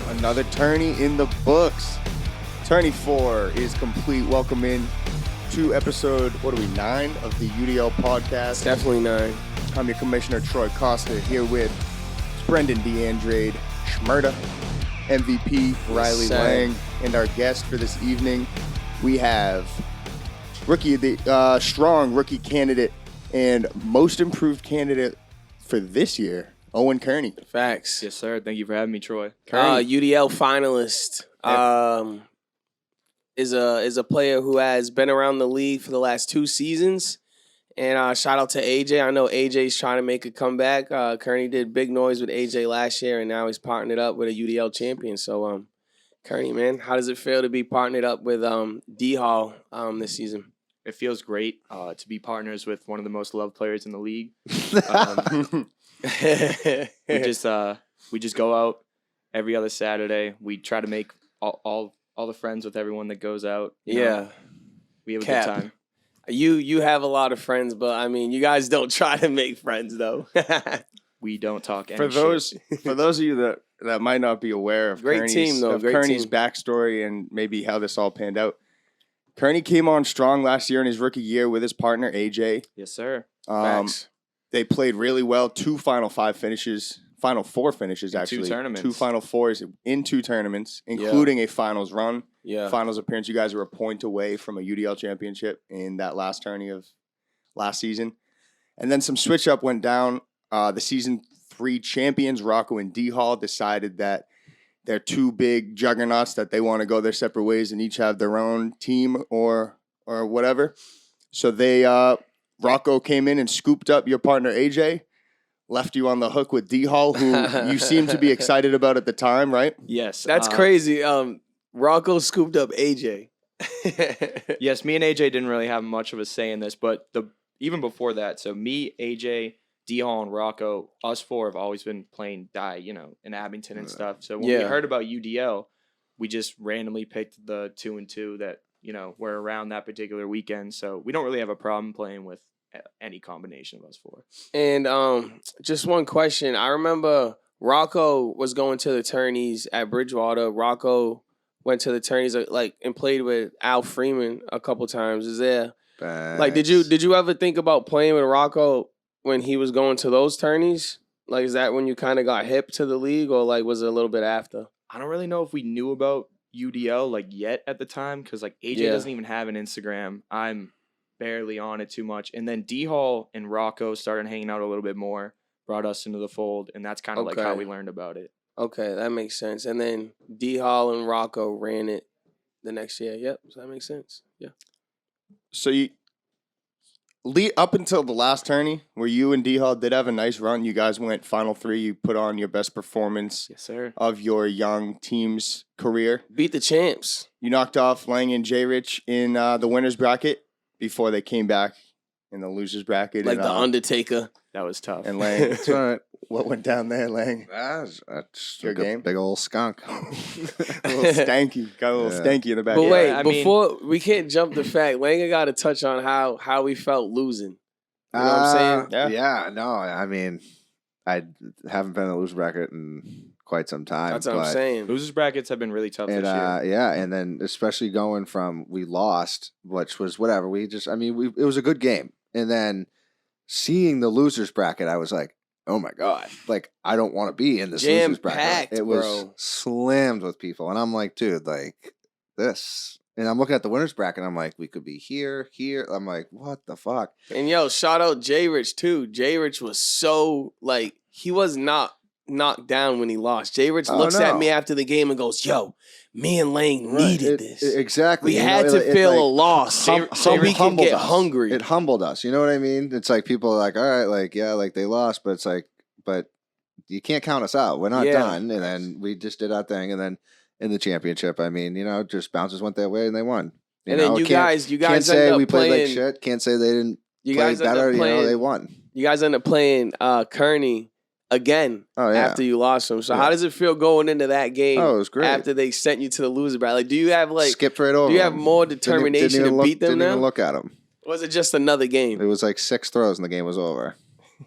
Another tourney in the books. Tourney 4 is complete. Welcome in to episode, 9 of the UDL podcast. Definitely 9. I'm your commissioner, Troy Costa, here with Brendan DeAndrade, Schmerda, MVP Riley Lang, and our guest for this evening, we have strong rookie candidate and most improved candidate for this year, Owen Kearney. Facts. Yes, sir. Thank you for having me, Troy. UDL Finalist is a player who has been around the league for the last 2 seasons. And shout out to AJ. I know AJ's trying to make a comeback. Kearney did big noise with AJ last year, and now he's partnered up with a UDL champion. So, Kearney, man, how does it feel to be partnered up with D-Hall this season? It feels great to be partners with one of the most loved players in the league. We just go out every other Saturday. We try to make all the friends with everyone that goes out. You know, we have a good time. You have a lot of friends, but I mean, you guys don't try to make friends though. We don't talk any For those of you that might not be aware of Kearney's backstory and maybe how this all panned out, Kearney came on strong last year in his rookie year with his partner AJ. Yes, sir. They played really well. 2 Final 4 finishes actually. 2 tournaments. 2 Final 4s in 2 tournaments, including a finals run. Yeah. Finals appearance. You guys were a point away from a UDL championship in that last tourney of last season. And then some switch up went down. The season 3 champions, Rocco and D-Hall, decided that they're 2 big juggernauts that they want to go their separate ways and each have their own team or whatever. So they Rocco came in and scooped up your partner AJ, left you on the hook with D-Hall, who you seemed to be excited about at the time, right? Yes. That's crazy. Rocco scooped up AJ. Yes, me and AJ didn't really have much of a say in this, but even before that, so me, AJ, D-Hall, and Rocco, us 4 have always been playing in Abington and stuff. So when we heard about UDL, we just randomly picked the 2 and 2 that were around that particular weekend. So we don't really have a problem playing with any combination of us 4. And just one question. I remember Rocco was going to the tourneys at Bridgewater. Rocco went to the tourneys and played with Al Freeman a couple times. Is there did you ever think about playing with Rocco when he was going to those tourneys? Like, is that when you kind of got hip to the league, or was it a little bit after? I don't really know if we knew about UDL yet at the time, because AJ doesn't even have an Instagram. I'm barely on it too much. And then D-Hall and Rocco started hanging out a little bit more, brought us into the fold, and that's kind of how we learned about it. Okay, that makes sense. And then D-Hall and Rocco ran it the next year. Yep, so that makes sense. Yeah. So you up until the last tourney, where you and D-Hall did have a nice run. You guys went Final 3. You put on your best performance of your young team's career. Beat the champs. You knocked off Lang and J-Rich in the winner's bracket before they came back in the loser's bracket. Like the Undertaker. That was tough. And Lang, what went down there, Lang? That's your game? Big old skunk. A little stanky. Got a little stanky in the back. But wait, we can't jump the fact. Lang got to touch on how we felt losing. You know what I'm saying? Yeah, no, I mean, I haven't been in the loser bracket in quite some time. That's what I'm saying. Losers brackets have been really tough this year. Yeah, and then especially going from we lost, which was whatever. It was a good game. And then seeing the losers bracket, I was like, oh my God, I don't want to be in this losers bracket. It was slammed with people. And I'm like, dude, this. And I'm looking at the winners bracket, and I'm like, we could be here. I'm like, what the fuck? And shout out J-Rich too. J-Rich was so, he was not knocked down when he lost. J-Rich looks at me after the game and goes, yo, me and Lang needed this. Exactly. We had to feel a loss so we can get hungry. It humbled us. You know what I mean? It's people are like, all right, they lost, but it's but you can't count us out. We're not done. And then we just did our thing. And then in the championship, just bounces went their way and they won. Then you guys can't say we played playing, like shit. Can't say they didn't play better. They won. You guys end up playing Kearney again Oh, yeah. after you lost them. So Yeah. how does it feel going into that game Oh, it was great. after they sent you to the loser bracket? Like, do you have Skipped right over do you have him. more Didn't determination even to look, beat them Didn't now? even look at him. Or was it just another It game? was like 6 throws and the game was over.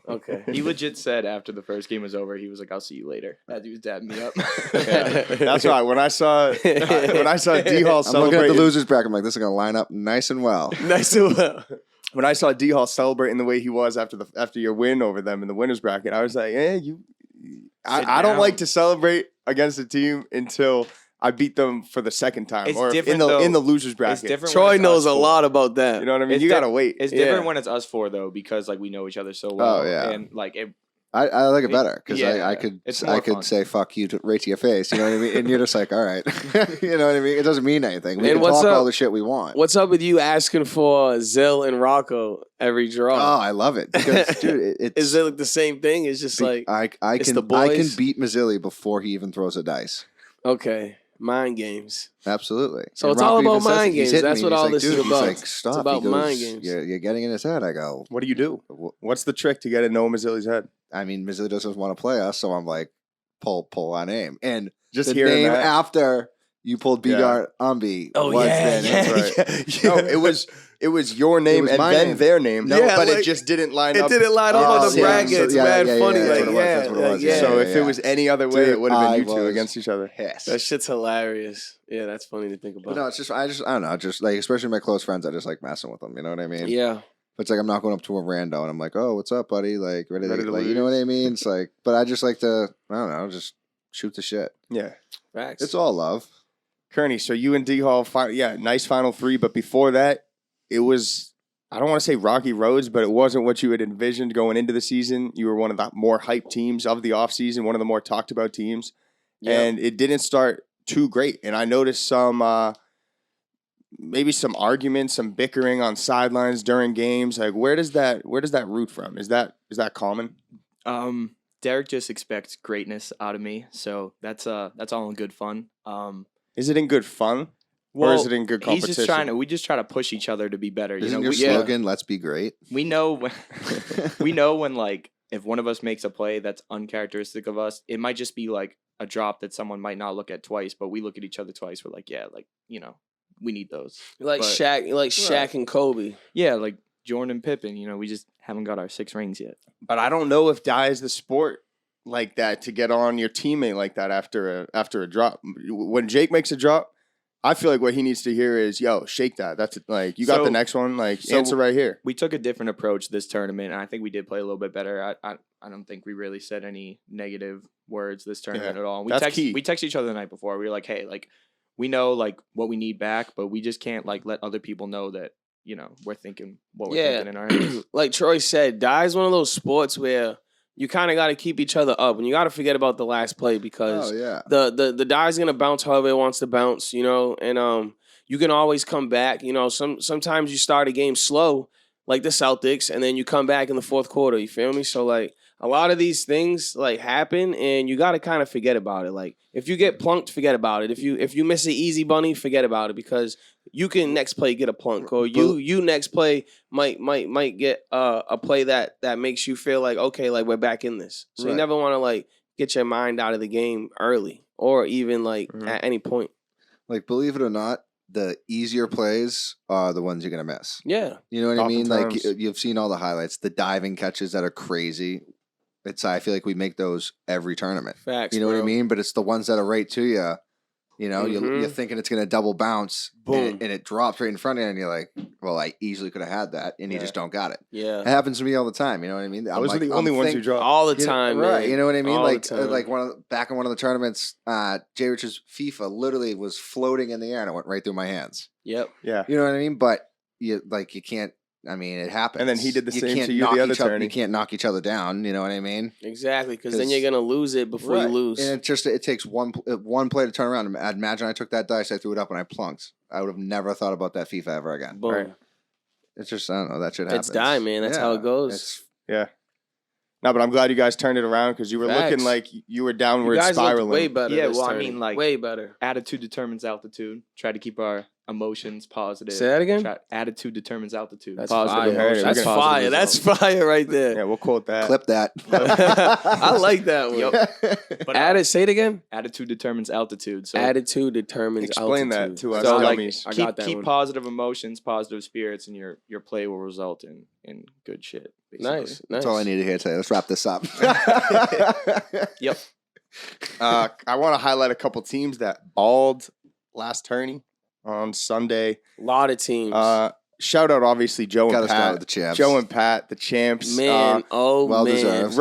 Okay. He legit said after the first game was over, he was like, "I'll see you later." As he was dabbing me up. Yeah. That's why when I saw D Hall I'm looking at the celebrate, losers bracket. I'm like, this is gonna line up nice and well. Nice and well. when I saw D Hall celebrating the way he was after your win over them in the winners bracket, I was like, I don't down. like to celebrate against a team until I beat them for the second time, It's or in different, the though. in the losers bracket. It's different. Troy when it's knows us a four. lot about that. You know what I mean? It's You di- gotta wait. It's different Yeah. when it's us four though, because like we know each other so well. Oh, yeah. and like I like it better because Yeah, I could it's more fun. say fuck you right to your face. You know what I mean? And you're just like, all right. You know what I mean? It doesn't mean anything. We And can what's talk up? all the shit we want. What's up with you asking for Zill and Rocco every draw? Oh, I love it because dude, it's Is it like the same thing? It's just like I it's can the I can boys? beat Mazzilli before he even throws a dice. okay, mind games. Absolutely. So And it's all Rocco about even says mind it. He's games. hitting That's me, what and he's all like, this is dude, he's about. like, stop. It's about He goes, mind games. You're getting in his head. I go, What do you do? What's the trick to get in Noah Mazzilli's head? I mean, Mazzilli doesn't want to play us, so I'm like, pull our name. And Just the hearing name that. after you pulled Bigart Umbi Oh, was yeah, then. yeah. That's right. No, it was your name was and my then name. their name. No, Yeah, but like, it just didn't line It up. didn't line up Oh, on the yeah, bracket. so It's yeah, mad yeah, funny. yeah, Like, that's what it was, yeah, that's what it like, was, yeah. yeah. So if it was any other way, Dude, it would have been I you two was against each other. pissed. That shit's hilarious. Yeah, that's funny to think But about. no, it's just I don't know, just like especially my close friends, I just like messing with them. You know what I mean? Yeah. But it's like I'm not going up to a rando and I'm like, oh, what's up, buddy? Like ready Ready to to like, you know what I lose. mean? It's like, but I just like to, I don't know, just shoot the shit. Yeah. Facts. It's all love. Kearney, so you and D Hall, nice final three. But before that, it was, I don't want to say rocky roads, but it wasn't what you had envisioned going into the season. You were one of the more hyped teams of the offseason, one of the more talked about teams. Yeah. And it didn't start too great. And I noticed some, maybe some arguments, some bickering on sidelines during games. Like, where does that root from? Is that common? Derek just expects greatness out of me, so that's all in good fun. Is it in good fun? Or is it in good competition? He's just we just try to push each other to be better. Isn't you know, your we, slogan, let's be great? we know when, we know when like if one of us makes a play that's uncharacteristic of us, it might just be like a drop that someone might not look at twice, but we look at each other twice. We're like, yeah, like we need those. Like But- Shaq and Kobe. Yeah, like Jordan and Pippen. We just haven't got our 6 rings yet. But I don't know if die is the sport like that to get on your teammate like that after a drop. When Jake makes a drop, I feel like what he needs to hear is, "Yo, shake that. That's like you got So- the next one. Like so- answer right here." We took a different approach this tournament, and I think we did play a little bit better. I don't think we really said any negative words this tournament Yeah, at all. that's key. We texted each other the night before. We were like, hey, like we know like what we need back, but we just can't like let other people know that we're thinking what we're thinking in our heads. Like Troy said, die is one of those sports where you kind of got to keep each other up, and you got to forget about the last play because Oh yeah. the die's gonna bounce however it wants to bounce, and you can always come back. Sometimes you start a game slow, like the Celtics, and then you come back in the fourth quarter. You feel me? So like a lot of these things like happen, and you got to kind of forget about it. Like if you get plunked, forget about it. If you miss an easy bunny, forget about it because you can next play get a plunk, or you next play might get a play that makes you feel like okay, like we're back in this. So you Right. never want to like get your mind out of the game early or even like at any point. Like believe it or not, the easier plays are the ones you're gonna miss. Yeah. You know what I mean? Like Oftentimes. you've seen all the highlights, the diving catches that are crazy. I feel like we make those every tournament. Facts. You know what I bro. mean? But it's the ones that are right to you. You're Mhm. thinking it's gonna double bounce, Boom. and it drops right in front of you, and you're like, "Well, I easily could have had that," and you Yeah. just don't got it. It Yeah. happens to me all the time. You know what I mean? Those are the only ones who drop. All the You know- time, right? man. You know what I mean? All the Like time. like back in one of the tournaments, Jay Rich's FIFA literally was floating in the air and it went right through my hands. Yep. Yeah. You know what I mean? But you can't. I mean, it happens. And then he did the same can't to you knock the other each other- tourney. You can't knock each other down. You know what I mean? Exactly, because then 'Cause- you're gonna lose it before you Right. lose. And it takes one play to turn around. I'd imagine I took that dice, I threw it up, and I plunked. I would have never thought about that FIFA ever again. Boom. Right. It's just I don't know that shit happens. It's die, man. That's how it goes. It's- Yeah. No, but I'm glad you guys turned it around because you were Facts. looking like you were You downward guys looked spiraling. way better. Yeah, this well, I tourney. mean, like- way better. Attitude determines altitude. Try to keep our emotions, positive. Say that again? Attitude determines altitude. That's Positive fire. emotions, That's positive fire. That's fire right there. Yeah, we'll quote that. Clip that. I like that one. But, Say it again. attitude determines altitude. So Attitude determines Explain altitude. that to us So like dummies. I got that keep one. positive emotions, positive spirits, and your play will result in good shit. Basically. Nice. That's all I need to hear today. Let's wrap this up. Yep. I want to highlight a couple teams that balled last tourney on Sunday. A lot of teams. Shout out, obviously, Joe Gotta and start Pat. with the champs. Joe and Pat, the champs. Man, well man. deserved.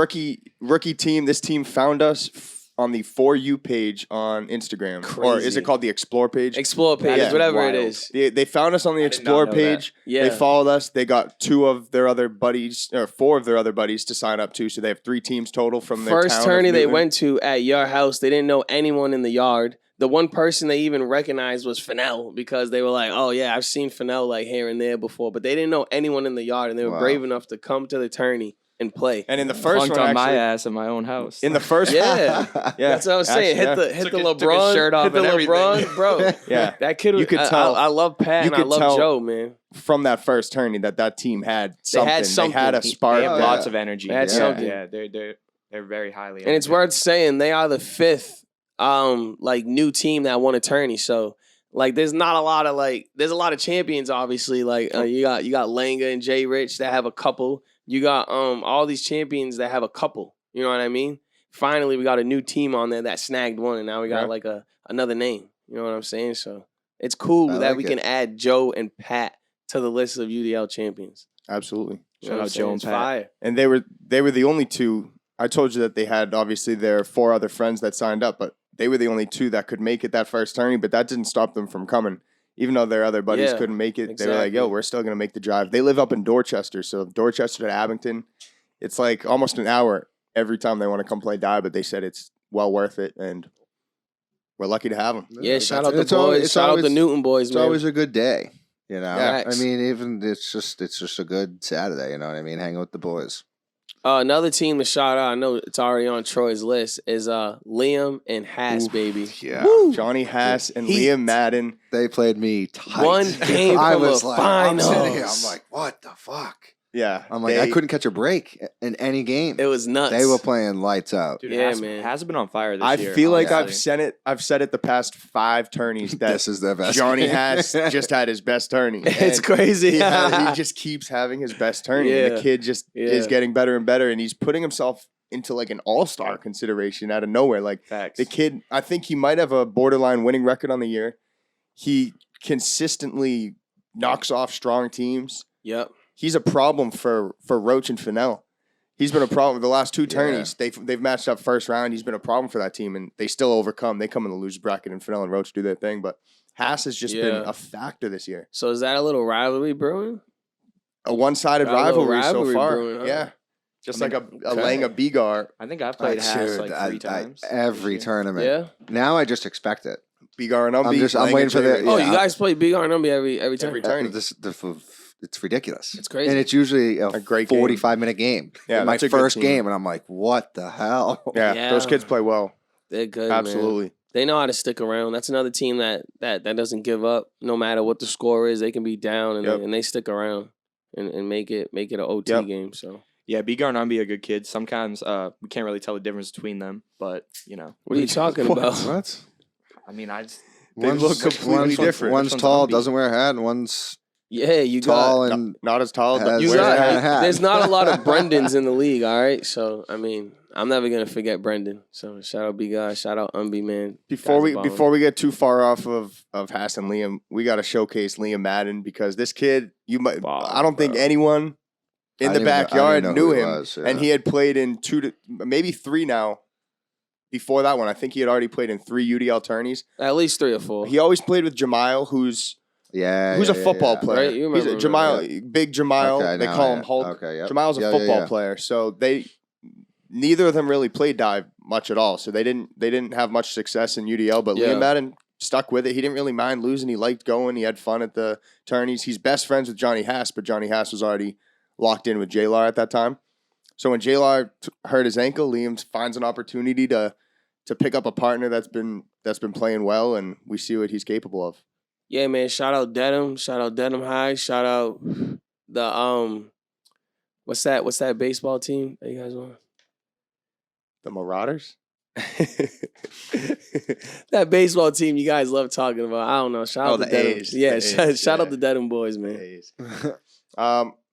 Rookie team. This team found us on the For You page on Instagram. Or is Crazy. it called the Explore page? Explore page, Yeah. whatever Wild. it is. They found us on the I did not Explore know page. Yeah. They followed us. They got 2 of their other buddies, or 4 of their other buddies to sign up to. So they have 3 teams total from their First town of tourney they Newton. went to at your house, they didn't know anyone in the yard. The one person they even recognized was Fennell because they were like, oh, yeah, I've seen Fennell like here and there before. But they didn't know anyone in the yard, and they were Wow. brave enough to come to the tourney and play. And in the first Punked one, on my actually, ass in my own house. in the first Yeah. yeah, That's what I was saying. actually, Hit the Took his LeBron. shirt off hit the and everything. LeBron, bro. yeah. That kid was, You could tell- I love Pat you and I could love tell- Joe, man. From that first tourney, that team had something. had They had a something. spark. They have Oh, lots yeah. of energy. They had yeah, something. Yeah, they're very highly. And it's energetic. worth saying they are the 5th like new team that won a tourney. So like there's not a lot of there's a lot of champions obviously. Like you got Langa and Jay Rich that have a couple. You got all these champions that have a couple. You know what I mean? Finally we got a new team on there that snagged one, and now we got Yeah. like another name. You know what I'm saying? So it's cool I that like we it. can add Joe and Pat to the list of UDL champions. Absolutely. You Shout know what I'm out saying? Joe and It's Pat. fire. And they were the only 2. I told you that they had obviously their 4 other friends that signed up, but they were the only 2 that could make it that first tourney. But that didn't stop them from coming, even though their other buddies Yeah, couldn't make it. They were like, exactly. "Yo, we're still gonna make the drive." They live up in Dorchester, so Dorchester to Abington, it's like almost an hour every time they want to come play die. But they said it's well worth it, and we're lucky to have them. Yeah, shout out the It's always- boys. it's Shout out the always- Newton boys, It's man. always a good day, you know. Yeah. I mean, even it's just a good Saturday. You know what I mean? Hanging with the boys. Another team to shout out, I know it's already on Troy's list, is Liam and Haas, Oof, baby. Yeah, Johnny Haas and Heat. Liam Madden. they played me tight. One game I from was the like, I'm sitting here. finals. I'm like, what the fuck? Yeah, I'm like, I couldn't catch a break in any game. It was nuts. They were playing lights out. Dude, Yeah, has, man. has been on fire this I year. feel like honestly. I've said it the past 5 tourneys that This is their best. Johnny game. Haas just had his best tourney. It's And crazy. he just keeps having his best tourney. And Yeah. the kid just is Yeah. getting better and better, and he's putting himself into like an all-star consideration out of nowhere. Like Facts. the kid, I think he might have a borderline winning record on the year. He consistently knocks off strong teams. Yep. He's a problem for Roach and Fennell. He's been a problem the last 2 tourneys. They've matched up first round. He's been a problem for that team, and they still overcome. They come in the loser bracket, and Fennell and Roach do their thing. But Haas has just been Yeah. a factor this year. So is that a little rivalry brewing? A one-sided Got a little rivalry so rivalry far. brewing, huh? Yeah, just I mean, like a okay. Langa Bigar. I think I've played Haas Dude, like 3 times. every this year. tournament. Yeah. Now I just expect it. Bigar and Umbi. I'm Langa, waiting for J-Ray. the- Oh, Yeah. you guys play big on number every time. Every tourney. It's ridiculous. It's crazy. And it's usually a great game. 45-minute game. Yeah, my that's a good first team. game, and I'm like, what the hell? Yeah, Yeah. those kids play well. They're good, man. Absolutely. They know how to stick around. That's another team that doesn't give up no matter what the score is. They can be down and, Yep. and they stick around and make it an OT Yep. game. So Yeah, Bigar and Umbi are good kids. Sometimes we can't really tell the difference between them, but you know. what are you talking What? about? What? I mean, I just They look completely different. One's Which one's tall, Umbi? doesn't wear a hat, and one's Yeah, you tall got and Not as tall. Has- you wears got. a hat. a hat. There's not a lot of Brendans in the league. All right, so I mean, I'm never gonna forget Brendan. So shout out B guy, shout out Umbi man. Before Guys are balling. we get too far off of Haas and Liam, we got to showcase Liam Madden because this kid, I don't think anyone in I the didn't even know- I backyard didn't know knew who he him, was, and yeah. he had played in 2 to maybe 3 now. Before that one, I think he had already played in 3 UDL tourneys. At least 3 or 4. He always played with Jamile, who's yeah, a football yeah. player. Right, you He's a remember, Jamile, big Jamile. Okay, they now, call yeah. him Hulk. Okay, yep. Jamile's a Yeah, football yeah. player, so neither of them really played dive much at all. So they didn't have much success in UDL. But Yeah. Liam Madden stuck with it. He didn't really mind losing. He liked going. He had fun at the tourneys. He's best friends with Johnny Haas, but Johnny Haas was already locked in with J-Lar at that time. So when J-Lar hurt his ankle, Liam finds an opportunity to pick up a partner that's been playing well, and we see what he's capable of. Yeah, man. Shout out Dedham. Shout out Dedham High. Shout out the what's that baseball team that you guys want? The Marauders. That baseball team you guys love talking about. I don't know. Shout out the to Dedham. A's. Yeah, The A's, shout out yeah. the Dedham boys, man. A's.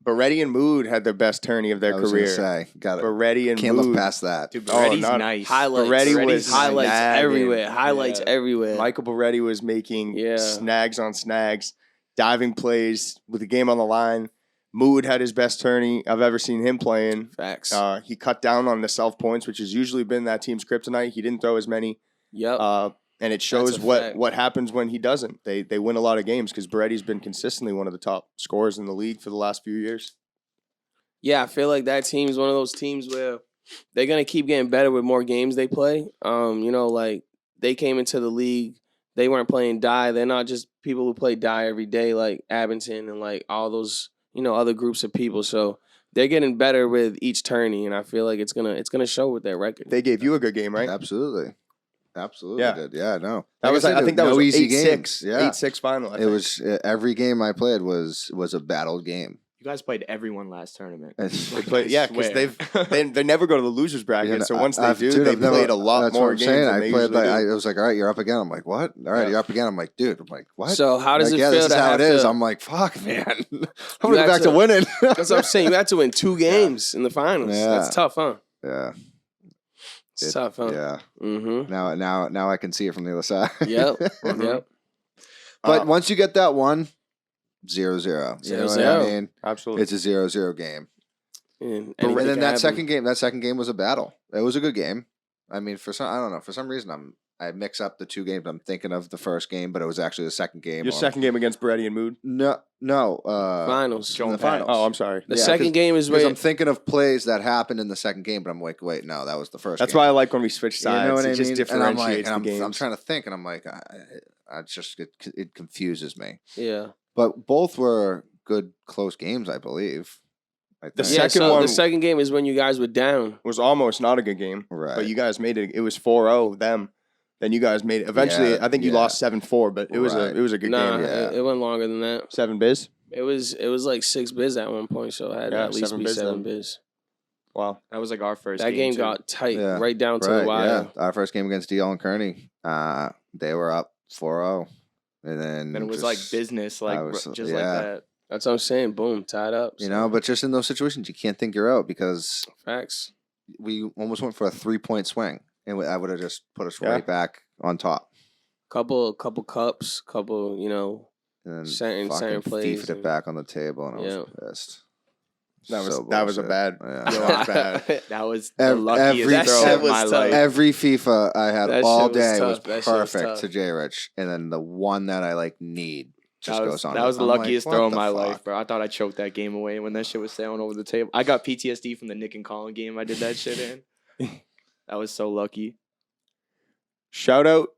Beretti and Mood had their best tourney of their I was gonna career. say, got it. Beretti and Can't Mood. look past that. Dude, Oh, Beretti's not- nice. Highlights. Beretti was highlights snagging. everywhere. Highlights Yeah. everywhere. Michael Beretti was making Yeah. snags on snags, diving plays with the game on the line. Mood had his best tourney I've ever seen him playing. Facts. He cut down on the self points, which has usually been that team's kryptonite. He didn't throw as many, Yep. and it shows a what fact. happens when he doesn't. They win a lot of games because Beretti's been consistently one of the top scorers in the league for the last few years. Yeah, I feel like that team's one of those teams where they're gonna keep getting better with more games they play. Like they came into the league, they weren't playing die. They're not just people who play die every day, like Abington and like all those other groups of people. So they're getting better with each tourney, and I feel like it's gonna show with their record. They gave you a good game, right? Absolutely. Yeah. Did. Yeah, no. That was, I think that no was easy 8-6. games. Yeah. 8-6 final. I It think. was every game I played was a battled game. You guys played everyone last tournament. It's- They play, yeah, because swear. they never go to the losers bracket. You know, so once they I've- do, dude, they I've never- played a lot that's more what I'm games saying. than I they played usually like do. I was like, all right, you're up again. I'm like, what? All right, Yeah. you're up again. I'm like, dude. I'm like, what? So how does Like, it yeah, feel this is to how have it is. to? I'm like, fuck, man. I'm You gonna go had back to to- winning. That's what I'm saying. You had to win 2 games in the finals. Yeah. That's tough, huh? Yeah, It's tough, huh? yeah. Mm-hmm. Now I can see it from the other side. Yep. Mhm. Yep. But once you get that one, 0-0. You know what I 0-0. mean? Absolutely. It's a 0-0 game. And And anything then can that happen. second game was a battle. It was a good game. I mean, for some reason I mix up the two games. I'm thinking of the first game, but it was actually the second game. Your second game against Beretti and Mood. No. Finals. in the finals. Oh, I'm sorry. The Yeah, second game is Because where I'm thinking of plays that happened in the second game, but I'm like, wait, no, that was the first. That's game. why I like when we switch You sides. know what it I just mean? And I'm differentiates like, the games. I'm trying to think, and I'm like, I just it confuses me. yeah. But both were good, close games, I believe. I The think. Yeah, second so one- the second game is when you guys were down. was almost not a good game, Right. but you guys made it. It was 4-0 them. Then you guys made it. Eventually, Yeah, I think you yeah. lost 7-4, but it was Right. a good Nah, game. yeah. it went longer than that. 7 biz. It was like 6 biz at one point, so it had to Yeah, at least 7 be biz 7 then. biz. Wow. That was like our first That game too. got tight Yeah. right down to the Right, wire. yeah. Our first game against DL and Kearney, they were up 4-0. And then And it was just, like business, like I was- just yeah. like that. That's what I'm saying. Boom, tied up. You know, but just in those situations, you can't think you're out because Facts. we almost went for a 3-point swing. And I would have just put us Yeah. right back on top. Couple cups, couple, And then Certain fucking plays FIFA it and- back on the table, and I Yeah. was pissed. That was So that was a bullshit. bad. Yeah. That was bad. That was the Every luckiest throw shit of was my tough. life. Every FIFA I had That all shit was day tough. was That shit was perfect tough. to J Rich, and then the one that I need just That goes was, on. that was the I'm like, luckiest what throw of the my fuck? life, bro. I thought I choked that game away when that shit was sailing over the table. I got PTSD from the Nick and Colin game I did that shit in. That was so lucky. Shout out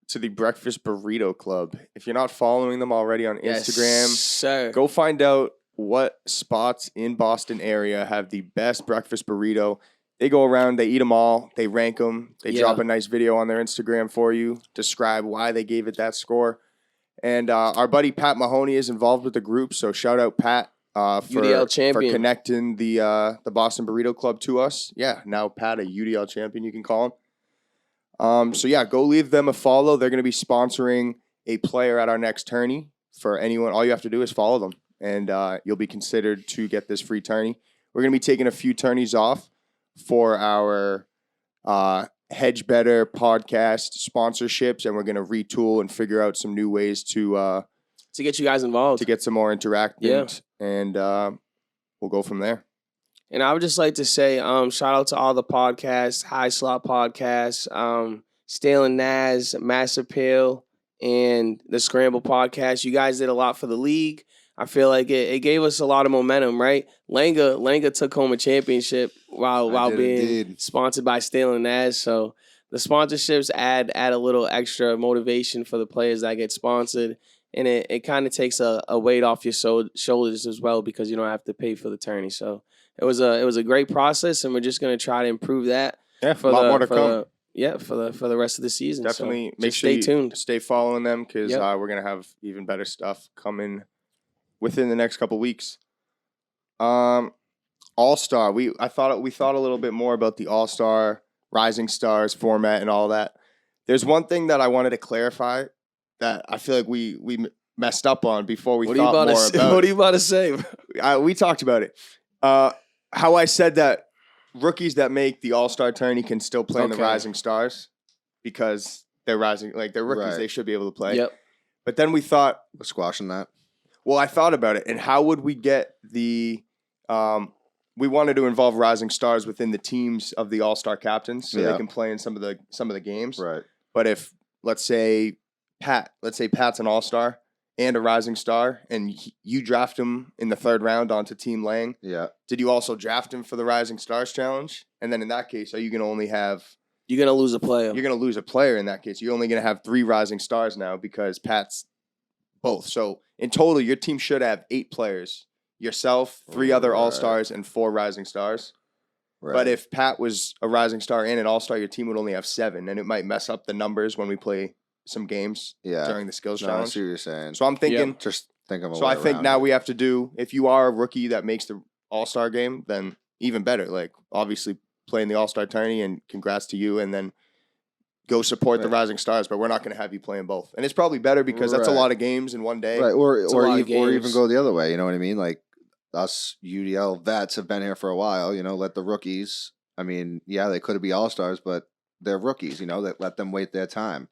to the Breakfast Burrito Club. If you're not following them already on Instagram, Yes, sir. go find out what spots in Boston area have the best breakfast burrito. They go around, they eat them all, they rank them, they Yeah. drop a nice video on their Instagram for you, describe why they gave it that score. And our buddy Pat Mahoney is involved with the group, so shout out Pat UDL for champion. connecting the Boston Burrito Club to us. Yeah, now Pat, a UDL champion, you can call him. So yeah, go leave them a follow. They're going to be sponsoring a player at our next tourney. For anyone, all you have to do is follow them, and you'll be considered to get this free tourney. We're going to be taking a few tourneys off for our Hedge Better podcast sponsorships, and we're going to retool and figure out some new ways to get you guys involved. get some more interactive, Yeah. and we'll go from there. And I would just like to say, shout out to all the podcasts, High Slot Podcast, Stale and Naz, Mass Appeal, and the Scramble Podcast. You guys did a lot for the league. I feel like it gave us a lot of momentum, right? Langa took home a championship while did being indeed. sponsored by Stale and Naz. So the sponsorships add a little extra motivation for the players that get sponsored. And it kind of takes a weight off your shoulders as well because you don't have to pay for the tourney. So it was a great process, and we're just gonna try to improve that Yeah, for a lot the more to for come. the for the rest of the season. Definitely so make just sure stay you tuned. stay following them because Yep. we're gonna have even better stuff coming within the next couple weeks. All-Star. We thought a little bit more about the All-Star Rising Stars format and all that. There's one thing that I wanted to clarify that I feel like we messed up on before we What are you thought about to more say? about. What are you about to say? We talked about it. How I said that rookies that make the All-Star tourney can still play in the Okay. Rising Stars because they're rising, like they're rookies, Right. they should be able to play. Yep. But then we thought, We're squashing that. well, I thought about it, and how would we get the? We wanted to involve Rising Stars within the teams of the All-Star captains, so Yeah. they can play in some of the games. Right. But if let's say Pat's an All-Star and a Rising Star, and you draft him in the third round onto Team Lang, Yeah. did you also draft him for the Rising Stars challenge? And then in that case, are you going to only have? You're gonna lose a player. You're going to lose a player in that case. You're only going to have 3 Rising Stars now because Pat's both. So in total, your team should have 8 players. Yourself, 3 other Right. All-Stars, and 4 Rising Stars. Right. But if Pat was a Rising Star and an All-Star, your team would only have 7, and it might mess up the numbers when we play some games yeah. during the skills No, I challenge. see what you're saying. So I'm thinking. Just think of a So way I think around now it. we have to do. If you are a rookie that makes the All-Star game, then even better. Like obviously playing the All-Star tourney, and congrats to you, and then go support the Right. Rising Stars. But we're not going to have you playing both, and it's probably better because that's a Right. lot of games in one day. Right, or It's a lot of even games. go the other way. You know what I mean? Like us UDL vets have been here for a while. You know, let the rookies. I mean, yeah, they could be All-Stars, but they're rookies. You know, that let them wait their time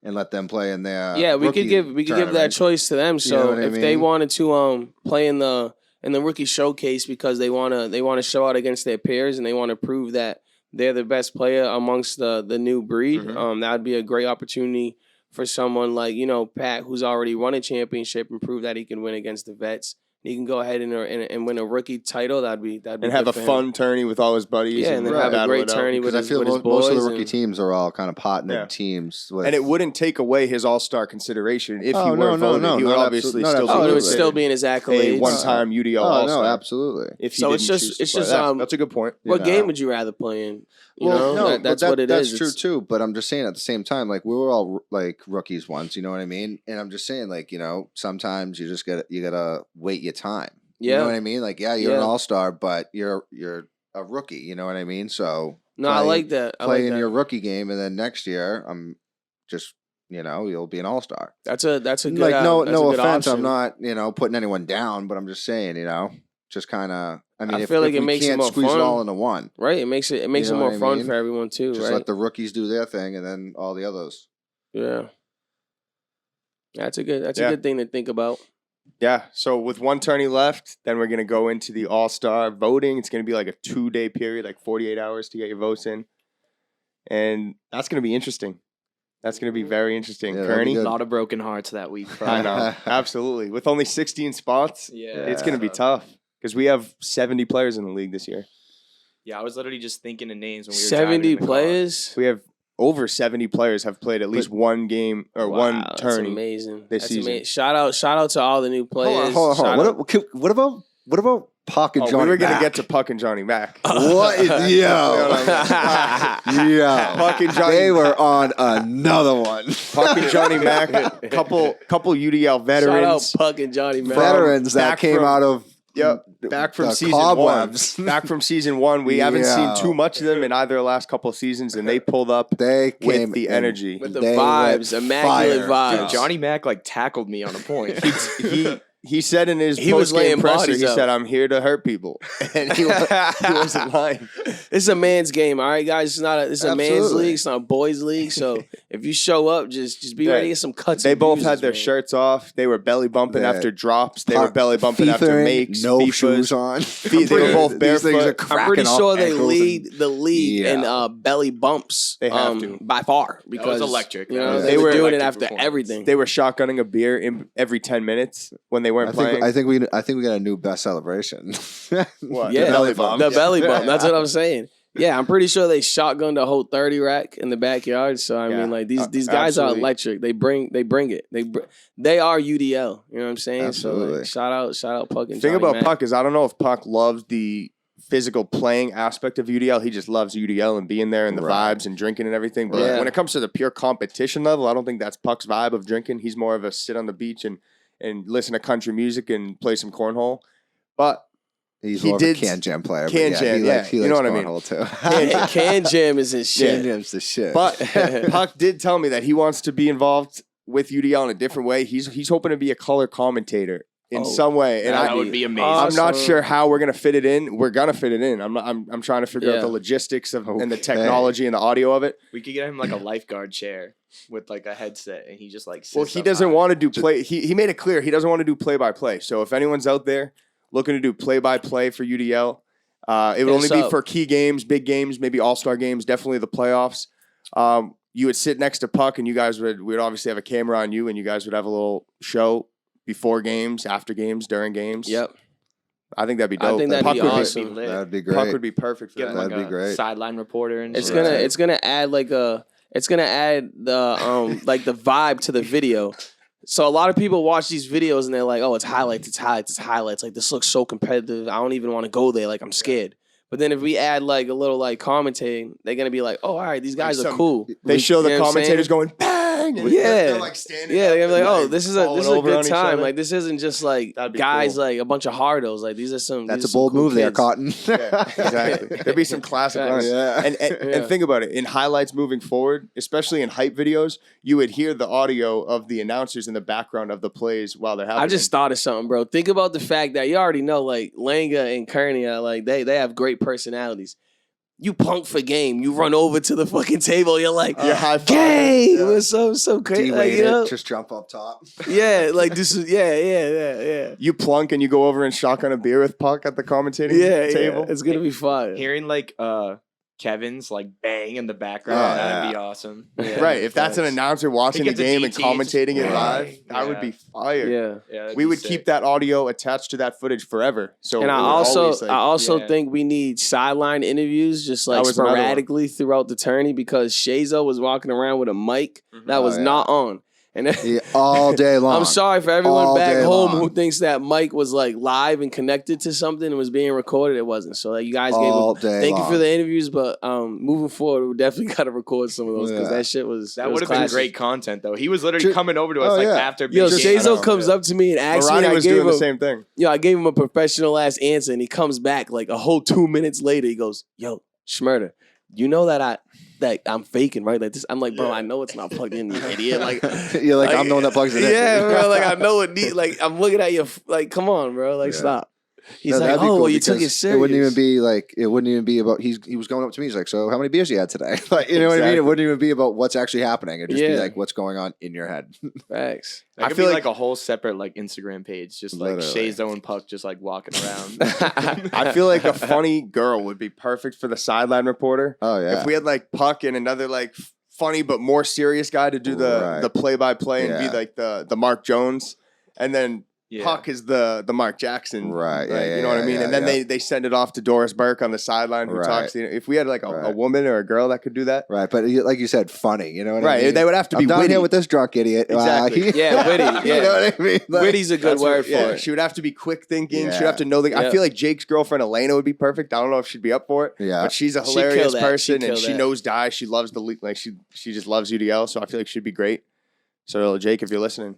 and let them play in their Yeah, we could rookie give that tournament. choice to them. So know what I if they mean? wanted to play in the rookie showcase because they wanna show out against their peers and they want to prove that they're the best player amongst the new breed, Mhm. that would be a great opportunity for someone like Pat, who's already won a championship and proved that he can win against the vets. He can go ahead and win a rookie title. That'd be And have good a for him. fun tourney with all his buddies. Yeah, and then Right. have a battle great it out. tourney Because with I his, feel with his most of the boys rookie and- teams are all kind of partnered Yeah. teams. With, And it wouldn't take away his All-Star consideration if he Oh, were no, voted. no, He would not obviously absolute- not still Oh, it would Absolutely. still be in his a accolades. one-time UDL oh All-Star. no, absolutely. If he So didn't it's just- choose to it's play. just, Yeah, that's a good point. What You game know. would you rather play in? But That's what it is. That's true It's- too. But I'm just saying at the same time, like we were all like rookies once, you know what I mean? And I'm just saying, like, sometimes you just gotta wait your time. You know Yeah. what I mean? Like, yeah, you're an Yeah. All-Star, but you're a rookie. You know what I mean? So No, I like that. I play like in that. your rookie game, and then next year, I'm just you'll be an All-Star. That's a good Like no that's a good offense, option. I'm not putting anyone down, but I'm just saying, just kind of. I mean, I if, feel like if it we makes it can't more squeeze fun. it all into one, Right. It makes it know more what I fun mean? for everyone too, just right? let the rookies do their thing, and then all the others. Yeah. That's a Yeah. good thing to think about. Yeah, so with one tourney left, then we're going to go into the All-Star voting. It's going to be like a 2-day period, like 48 hours to get your votes in. And that's going to be interesting. That's going to be very interesting. Yeah, that'd be Kearney? A good. lot of broken hearts that week. I Probably. know, absolutely. With only 16 spots, Yeah, it's going to be tough because we have 70 players in the league this year. Yeah, I was literally just thinking of names when we were driving 70 in the car. players. We have over 70 players have played at least one game or one That's tourney. amazing. this That's season. amazing. Shout out to all the new players. Hold on. Shout out- What about Puck and Oh, Johnny? we were going to Mac? get to Puck and Johnny Mac. What? Yo. Yeah. Puck and Johnny They were on another one. Puck and Johnny Mac, couple UDL veterans. Shout out Puck and Johnny Mac. Veterans that back came from- out of Yep, back from the season cobwebs. one. Back from season one. We haven't seen Yeah. too much of them in either the last couple of seasons, and they pulled up They with came the in- energy. With the They vibes, went immaculate fire. vibes. Dude, Johnny Mac tackled me on a point. He said in his He was post-game laying presser, bodies he up. said, "I'm here to hurt people," and he wasn't lying. This is a man's game, all right, guys. It's a man's Absolutely. league. It's not a boys' league. So if you show up, just be Yeah. ready to get some cuts. They and both bruises, had their man. shirts off. They were belly bumping Yeah. after drops. They were belly bumping after FIFA-ing, makes. no FIFAs. shoes on. They were both These things are barefoot. I'm pretty cracking up sure they ankles lead the league Yeah. in belly bumps. They have to. by far because electric. You That know, was they an were doing it electric after performance. everything. They were shotgunning a beer every 10 minutes when they weren't playing. I think we got a new best celebration. What? Yeah, The belly bump. The belly bump. That's what I'm saying. Yeah, I'm pretty sure they shotgunned a whole 30 rack in the backyard. So I Yeah, mean, like these guys absolutely. are electric. They bring it. They are UDL. You know what I'm saying? So Absolutely. like, shout out Puck and The thing Johnny about Mac. Puck is I don't know if Puck loves the physical playing aspect of UDL. He just loves UDL and being there and the vibes and drinking and everything. But when it comes to the pure competition level, I don't think that's Puck's vibe of drinking. He's more of a sit on the beach and listen to country music and play some cornhole. But he's more of a can jam player. Can jam, yeah. He you know likes what I mean? cornhole too. Can jam is his shit. Can jam's the shit. But Puck did tell me that he wants to be involved with UDL in a different way. He's hoping to be a color commentator in some way, and that would be amazing. I'm not sure how we're gonna fit it in. We're gonna fit it in. I'm trying to figure out the logistics of and the technology and the audio of it. We could get him like a lifeguard chair with like a headset, and he just like sits Well, he doesn't want to do play. He made it clear he doesn't want to do play by play. So if anyone's out there looking to do play by play for UDL, it would only be for key games, big games, maybe all-star games, definitely the playoffs. You would sit next to Puck, and you guys would obviously have a camera on you, and you guys would have a little show before games, after games, during games. Yep. I think that'd be dope. I think that'd be awesome. That'd be great. Puck would be perfect for that. That'd be great. Sideline reporter and it's gonna add the like the vibe to the video. So a lot of people watch these videos and they're like, oh, it's highlights. Like, this looks so competitive. I don't even want to go there. Like, I'm scared. But then if we add like a little like commentating, they're gonna be like, oh, all right, these guys are cool. They show the commentators going bang. And they're like standing. Yeah, they're gonna be like, oh, this is a good time. Other. Like, this isn't just like guys like a bunch of hardos. Like, these are some. That's a bold move there, Cotton. Yeah, exactly. There'd be some classic runs. Yeah. And think about it. In highlights moving forward, especially in hype videos, you would hear the audio of the announcers in the background of the plays while they're happening. I just thought of something, bro. Think about the fact that you already know, like Langa and Kearney are like they have great personalities. You punk for game. You run over to the fucking table. You're like, you're high five. Game. It was so crazy. Like, you know? Just jump up top. Yeah, like this is yeah. You plunk and you go over and shotgun a beer with Puck at the commentating table. Yeah, it's gonna be fun. Hearing like Kevin's like bang in the background, that'd be awesome. Yeah. Right. If that's an announcer watching the game and commentating it live, that would be fire. Yeah. We would keep that audio attached to that footage forever. So and I also think we need sideline interviews just like sporadically throughout the tourney because Shazo was walking around with a mic that was not on. And all day long. I'm sorry for everyone back home who thinks that Mike was like live and connected to something and was being recorded. It wasn't. So like you guys thank you for the interviews, but moving forward, we definitely got to record some of those because that shit was. That would have been great content though. He was literally coming over to us after. Yo, Shazo comes up to me and asks me. I was doing the same thing. Yo, I gave him a professional ass answer, and he comes back like a whole 2 minutes later. He goes, "Yo, Schmurder, you know that I'm faking, right? Like this, I'm like, bro, I know it's not plugged in, you idiot. Like, you're like, I'm the one that plugs it in. Yeah, bro. Like, I know it need. Like, I'm looking at you. Like, come on, bro. Like, stop. He's like, oh, well, you took it serious. It wouldn't even be about. He was going up to me. He's like, so how many beers you had today? Like, you know what I mean? It wouldn't even be about what's actually happening. It'd just be like what's going on in your head. Facts. I feel like a whole separate like Instagram page, just like Shazo and Puck just like walking around. I feel like a funny girl would be perfect for the sideline reporter. Oh yeah. If we had like Puck and another like funny but more serious guy to do the play by play and be like the Mark Jones, and then Puck is the Mark Jackson, right? You know what I mean. And then they send it off to Doris Burke on the sideline who talks. If we had like a woman or a girl that could do that, right? But like you said, funny. You know what I mean? Right. They would have to be down witty. Here with this drunk idiot. Exactly. Witty. Yeah. You know what I mean? Like, Witty's a good word for it. She would have to be quick thinking. She would have to know I feel like Jake's girlfriend Elena would be perfect. I don't know if she'd be up for it. Yeah. But she's a hilarious person and she knows die. She loves the league. Like she just loves UDL. So I feel like she'd be great. So Jake, if you're listening.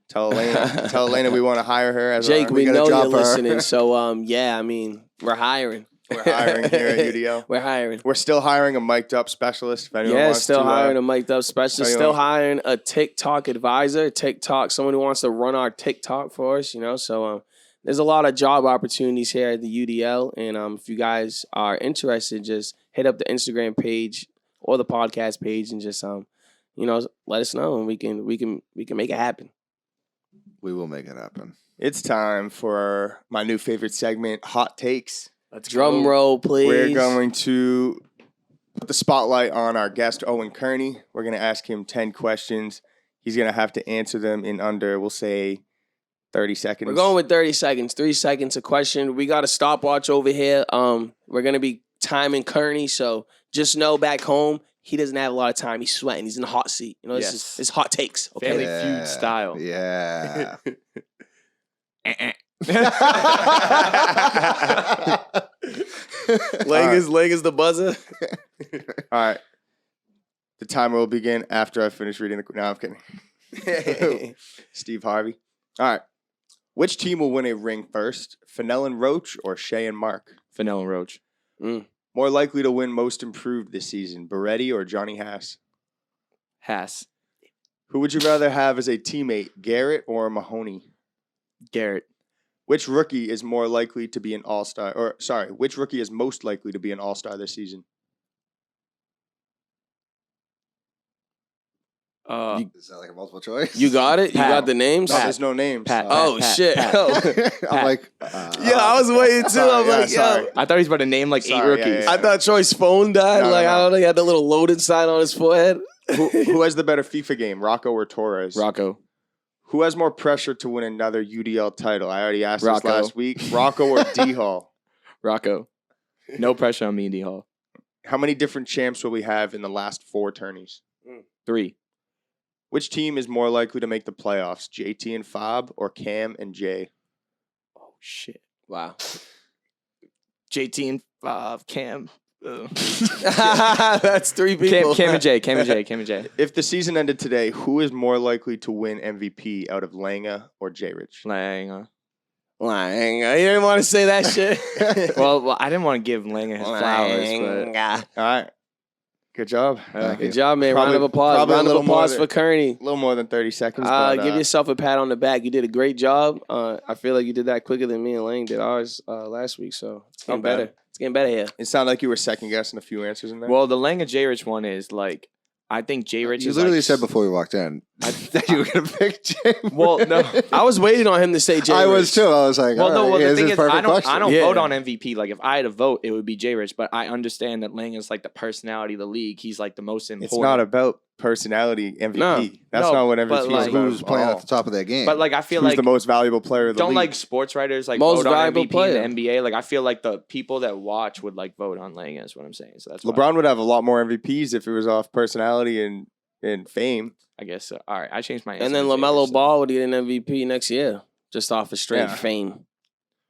Tell Elena we want to hire her as Jake. We know you're listening, so I mean, we're hiring. We're hiring here at UDL. We're hiring. We're still hiring a mic'd up specialist. If anyone wants still to, hiring a mic'd up specialist. Still hiring a TikTok advisor. Someone who wants to run our TikTok for us. You know, so there's a lot of job opportunities here at the UDL, and if you guys are interested, just hit up the Instagram page or the podcast page, and just let us know, and we can make it happen. We will make it happen. It's time for my new favorite segment, Hot Takes. Let's drum roll, please. We're going to put the spotlight on our guest, Owen Kearney. We're going to ask him 10 questions. He's going to have to answer them in under, we'll say, 30 seconds. We're going with 30 seconds. 3 seconds a question. We got a stopwatch over here. We're going to be timing Kearney, so just know back home, he doesn't have a lot of time. He's sweating. He's in the hot seat. You know, it's hot takes. Okay? Family Feud style. Yeah. Leg is the buzzer. All right. The timer will begin after I finish reading the. No, I'm kidding. Steve Harvey. All right. Which team will win a ring first? Fennell and Roach or Shea and Mark? Fennell and Roach. More likely to win most improved this season, Beretti or Johnny Haas? Haas. Who would you rather have as a teammate, Garrett or Mahoney? Garrett. Which rookie is more likely to be an all-star? Or, sorry, which rookie is most likely to be an all-star this season? Is that like a multiple choice? You got it? You Pat. got the names? No, there's no names. Pat. Oh, shit. Pat. I'm like, Yeah, I was waiting too. Sorry, I'm yeah, like, sorry. yo. I thought he was about to name like Sorry, 8 rookies. yeah. I thought Troy's phone died. No, like, no. I don't know. He had the little loaded sign on his forehead. Who has the better FIFA game, Rocco or Torres? Rocco. Who has more pressure to win another UDL title? I already asked Rocco. this last week. Rocco or D-Hall? Rocco. No pressure on me, D Hall. How many different champs will we have in the last 4 tourneys? 3. Which team is more likely to make the playoffs, JT and Fob or Cam and Jay? Oh shit. Wow. JT and Cam. Ugh. That's 3 people. Cam and Jay. Cam and Jay. Cam and Jay. If the season ended today, who is more likely to win MVP out of Langa or J Rich? Lang. Lying. You didn't want to say that shit. Well, I didn't want to give Langa his flowers, but All right. Good job. Good job, man. Probably- Round of applause. probably a Round of little more applause than- for Kearney. A little more than 30 seconds. But, Give yourself a pat on the back. You did a great job. I feel like you did that quicker than me and Lang did ours last week. So it's getting Not bad. better. It's getting better here. It sounded like you were second guessing a few answers in there. well, the Langa J Rich one is like, I think J Rich you is literally like, said before we walked in that you were gonna pick Jay. Well, no. I was waiting on him to say Jay. I was too. I was like, Well, no. all Well, right, the this thing is is, perfect I don't question. Yeah. vote on MVP. Like, if I had a vote, it would be J Rich. But I understand that Lang is like the personality of the league. He's like the most important. it's not about personality MVP. No. That's No, not what MVP but, is like, about. Who's playing all. at the top of their game? But like, I feel Who's like the most valuable player of the don't league? like sports writers like Most vote on valuable MVP player. in the NBA. Like, I feel like the people that watch would like vote on Lang. Is what I'm saying. So that's why LeBron would have a lot more MVPs if it was off personality and fame. I guess so. All right, I changed my answer. And then to J Rich, LaMelo so- Ball would get an MVP next year just off of straight Yeah. fame.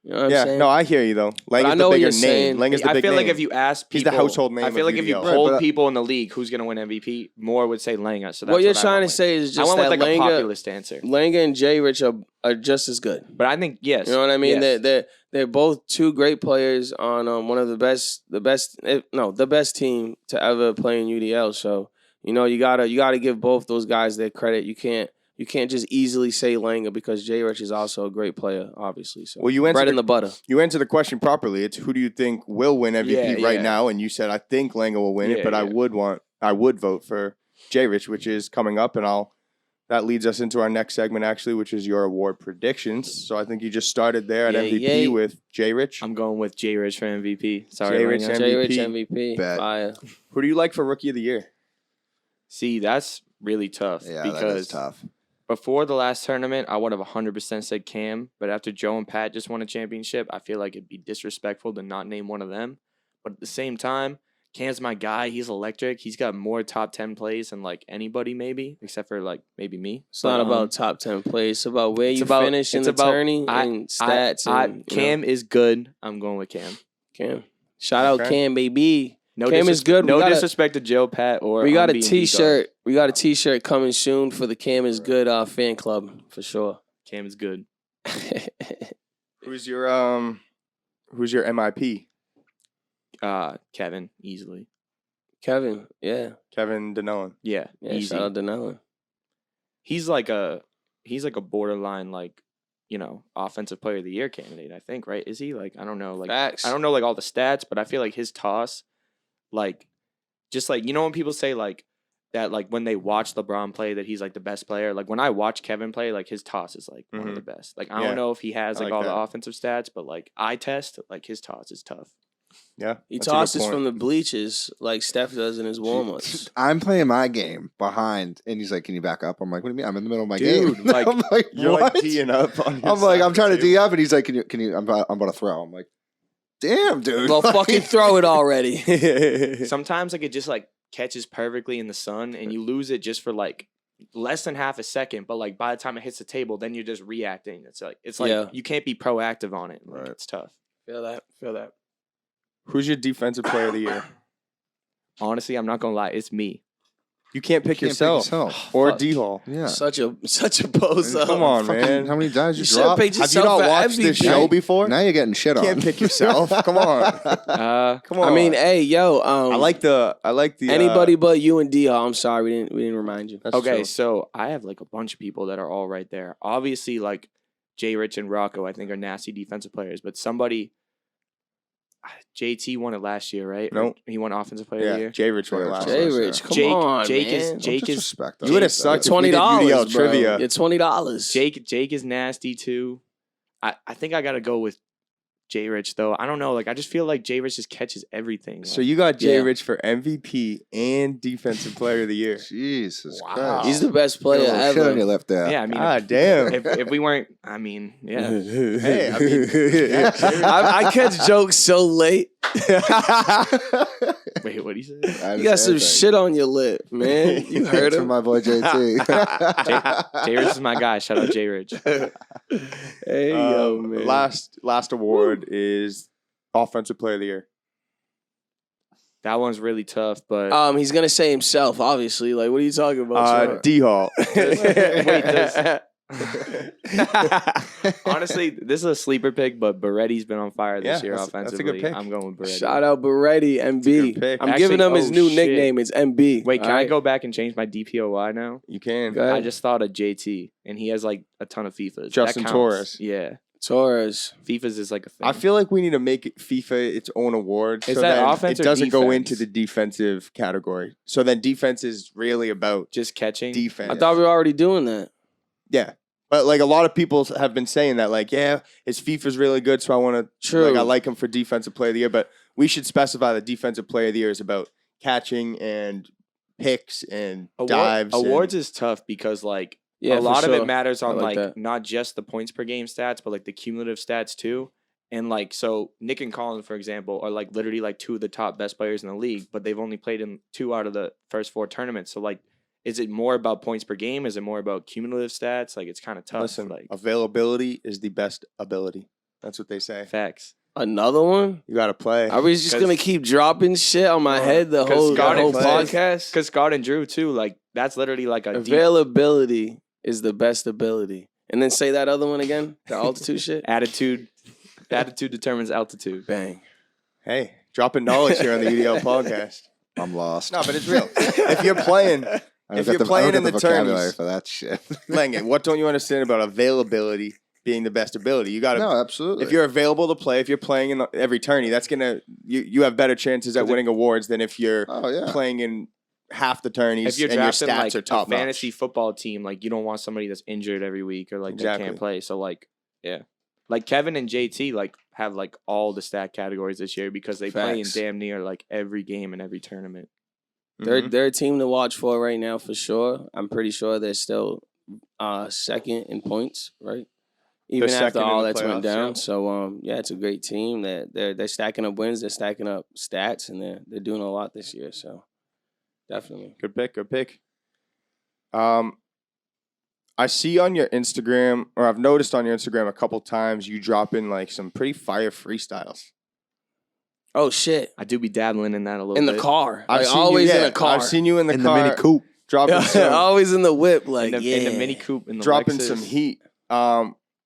You know what I'm Yeah, saying? no, I hear you though. Lang I is know the what bigger you're name. saying. Lang is the I big feel name. like if you ask He's the people, household name I feel of like if you UDL. Right, polled but- people in the league who's going to win MVP, more would say Langa. So that's what you're I trying to went say is with. just I went that with like a Langa, populist answer. Langa and Jay Rich are just as good. But I think yes. You know what I mean? yes. They're both 2 great players on one of the best team to ever play in UDL. So you gotta give both those guys their credit. You can't just easily say Langa because Jay Rich is also a great player, obviously. So Well, you answered bread the- in the butter. You answered the question properly. It's who do you think will win MVP Yeah, right yeah. now? And you said I think Langa will win it, Yeah, but yeah. I would vote for J Rich, which is coming up, and that leads us into our next segment actually, which is your award predictions. So I think you just started there at Yeah, MVP yeah. with J Rich. I'm going with J Rich for MVP. Sorry, J Rich Langa. Jay Rich MVP. MVP. Bet. Fire. Who do you like for Rookie of the Year? See, that's really tough yeah, that is because tough. before the last tournament, I would have 100% said Cam. But after Joe and Pat just won a championship, I feel like it'd be disrespectful to not name one of them. But at the same time, Cam's my guy. He's electric. He's got more top 10 plays than like anybody, maybe, except for like maybe me. It's not about top 10 plays. It's about where it's you about- finish in it's the about- tourney I- and stats. and, Cam is good. I'm going with Cam. Cam. Shout out Okay. Cam, baby. No Cam is good. No We gotta- disrespect to Joe, Pat, or We got a Unbeaten T-shirt. We got a T-shirt coming soon for the Cam is Good fan club for sure. Cam is good. Who's your MIP? Kevin, easily. Kevin, yeah, Kevin Denellen. Yeah, easy. shout out to Nellen. He's like a borderline like, offensive player of the year candidate, I think, right? Is he? Like, I don't know. Like, Facts. I don't know like all the stats, but I feel like his toss, like, just like, when people say like that, like when they watch LeBron play that he's like the best player, like when I watch Kevin play, like his toss is like one of the best. Like, I Yeah. don't know if he has I like like all that. the offensive stats, but like eye test, like his toss is tough. Yeah, He that's a good tosses point. from the bleachers like Steph does in his warm-ups. I'm playing my game behind, and he's like, "Can you back up?" I'm like, "What do you mean? I'm in the middle of my Dude, game." like, I'm like, You're "What?" like teeing up. On your I'm like, side "I'm of the trying to table. D up," and he's like, "Can you? I'm about to throw." I'm like, "Damn, dude!" Well, Like- fucking throw it already. Sometimes like it just like catches perfectly in the sun and you lose it just for like less than half a second, but like by the time it hits the table, then you're just reacting. It's like Yeah. you can't be proactive on it. Like, Right. It's tough. Feel that. Who's your defensive player of the year? Honestly, I'm not gonna lie, it's me. You can't pick Can't pick yourself. yourself. Or Fuck. D-Hall. Yeah. Such a pose up. Come on, Fucking- man. How many dives you You should have dropped? picked Have you yourself not for watched this MVP. show before? Now you're getting shit You on. can't pick yourself. Come on. Come on. I mean, hey, yo, I like the anybody but you and D. I'm sorry, we didn't remind you. That's Okay, true. so I have like a bunch of people that are all right there. Obviously, like Jay Rich and Rocco, I think are nasty defensive players, but somebody. JT won it last year, right? Or Nope. he won Offensive Player of the Yeah, Year. Jay Rich won it last Jay year. Rich, come Jake- on, Jake is- man. Jake Don't is- disrespect You would have us. sucked if $20, we did UDL bro. trivia. It's $20. Jake is nasty too. I think I gotta go with Jay Rich though. I don't know. Like I just feel like Jay Rich just catches everything. So you got Jay Yeah. Rich for MVP and Defensive Player of the Year. Jesus Wow. Christ. He's the best player Got a little shit on your ever. lip there. yeah, I mean, God damn. if we weren't, I mean, yeah. Hey, I mean, yeah, Jay Rich. I catch jokes so late. Wait, what do you say? I You got some understand shit on your lip, man. You heard From him. my boy JT. Jay Rich is my guy. Shout out Jay Rich. Hey, yo, man. Last award is Offensive Player of the Year. That one's really tough, but He's gonna say himself, obviously. Like, what are you talking about? D-Hall. honestly, this is a sleeper pick. But Beretti's been on fire this Yeah, year that's a good offensively. pick. I'm going with Beretti. Shout out Beretti, a MB. good pick. I'm Actually, giving him his oh, new shit. nickname. It's MB. Wait, can all I right? go back and change my DPOY now? You can. Go ahead. I just thought of JT, and he has like a ton of FIFAs. Justin That counts. Torres. Yeah, Torres. FIFAs is like a thing. I feel like we need to make it FIFA its own award. Is so that then offense it or doesn't go defense? into the defensive category. So then defense is really about just catching. defense. I thought we were already doing that. Yeah. But like a lot of people have been saying that, like, yeah, his FIFA's really good, so I want to. True. Like, I like him for Defensive Player of the Year, but we should specify that Defensive Player of the Year is about catching and picks and dives. Awards is tough because like Yeah, a lot for of it sure. matters on I like like that. not just the points per game stats, but like the cumulative stats too. And like so, Nick and Colin, for example, are like literally like two of the top best players in the league, but they've only played in 2 out of the first 4 tournaments. So like, is it more about points per game? Is it more about cumulative stats? Like it's kind of tough. Listen, like availability is the best ability. That's what they say. facts. Another one? You got to play. Are we just 'Cause- gonna keep dropping shit on my head the 'cause whole Scott and podcast? Because Scott and Drew too, like that's literally like a deep Availability is the best ability. And then say that other one again. The altitude shit. attitude. Attitude determines altitude. Bang. Hey, dropping knowledge here on the UDL podcast. I'm lost. No, but it's real. If you're playing, I don't if got you're the- I playing don't in got the vocabulary tourneys, for that shit. Langan, what don't you understand about availability being the best ability? You got to. No, absolutely. If you're available to play, if you're playing in every tourney, that's gonna you have better chances at winning awards than if you're oh yeah, playing in half the tourneys If you're and your drafting stats like are a top fantasy notch. football team, like you don't want somebody that's injured every week or like that Exactly. can't play. So like, yeah, like Kevin and JT like have like all the stat categories this year because they play in Facts. damn near like every game and every tournament. Mhm. They're a team to watch for right now for sure. I'm pretty sure they're still second in points, right? Even second after in all the that's went playoffs, down. yeah. So yeah, it's a great team. They're stacking up wins, they're stacking up stats, and they're doing a lot this year. So definitely. Good pick. Good pick. I see on your Instagram, or I've noticed on your Instagram a couple times you drop in like some pretty fire freestyles. Oh shit. I do be dabbling in that a little In bit. the car. I've Like, seen always you, in a car. I've seen you in the in car the mini coupe. dropping some, always in the whip, like in yeah. the Mini Coupe in the dropping Lexus. some heat.